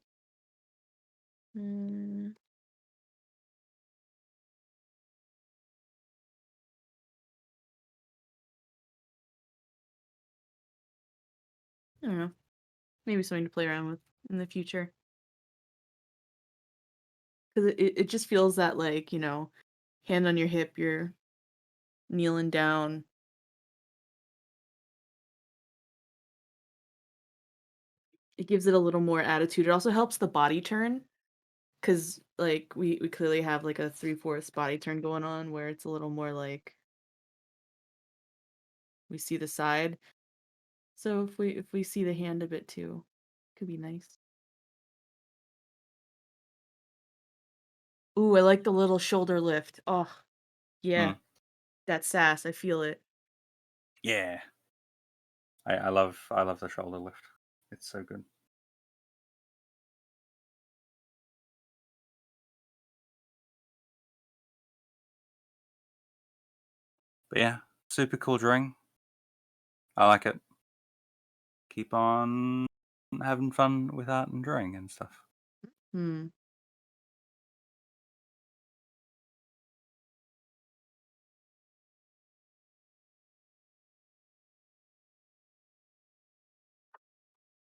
I don't know. Maybe something to play around with in the future. Because it just feels that, like, hand on your hip, you're kneeling down. It gives it a little more attitude. It also helps the body turn. Because, like, we clearly have, like, a 3/4 body turn going on where it's a little more, like, we see the side. So if we see the hand a bit too, could be nice. Ooh, I like the little shoulder lift. Oh, yeah. Mm. That sass, I feel it. Yeah. I love the shoulder lift. It's so good. But yeah, super cool drawing. I like it. Keep on having fun with art and drawing and stuff. Hmm.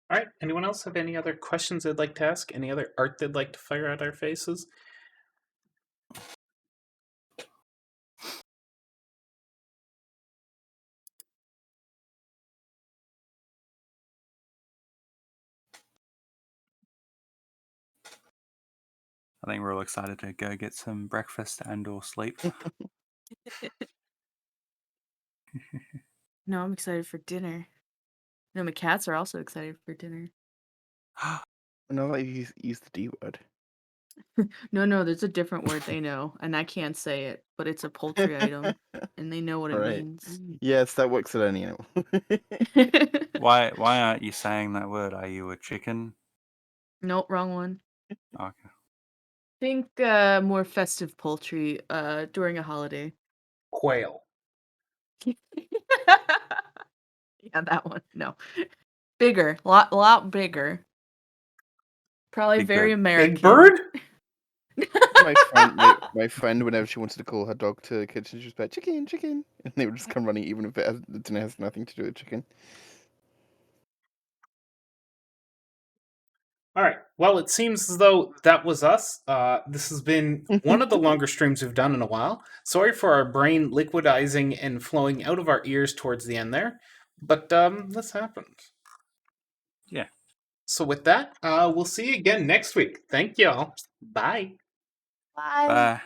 All right. Anyone else have any other questions they'd like to ask? Any other art they'd like to fire at our faces? I think we're all excited to go get some breakfast and or sleep. No, I'm excited for dinner. No, my cats are also excited for dinner. No, like you use the D word. No, there's a different word they know, and I can't say it, but it's a poultry item, and they know what it Right. means. Yes, that works at any animal. Why aren't you saying that word? Are you a chicken? Nope, wrong one. Okay. Think more festive poultry during a holiday. Quail. Yeah, that one. No. Bigger. Lot bigger. Probably Big very bird. American. Big bird? My friend, whenever she wanted to call her dog to the kitchen, she was like, chicken, chicken. And they would just come running, even if the dinner has nothing to do with chicken. All right. Well, it seems as though that was us. This has been one of the longer streams we've done in a while. Sorry for our brain liquidizing and flowing out of our ears towards the end there, but this happened. Yeah. So with that, we'll see you again next week. Thank y'all. Bye. Bye. Bye.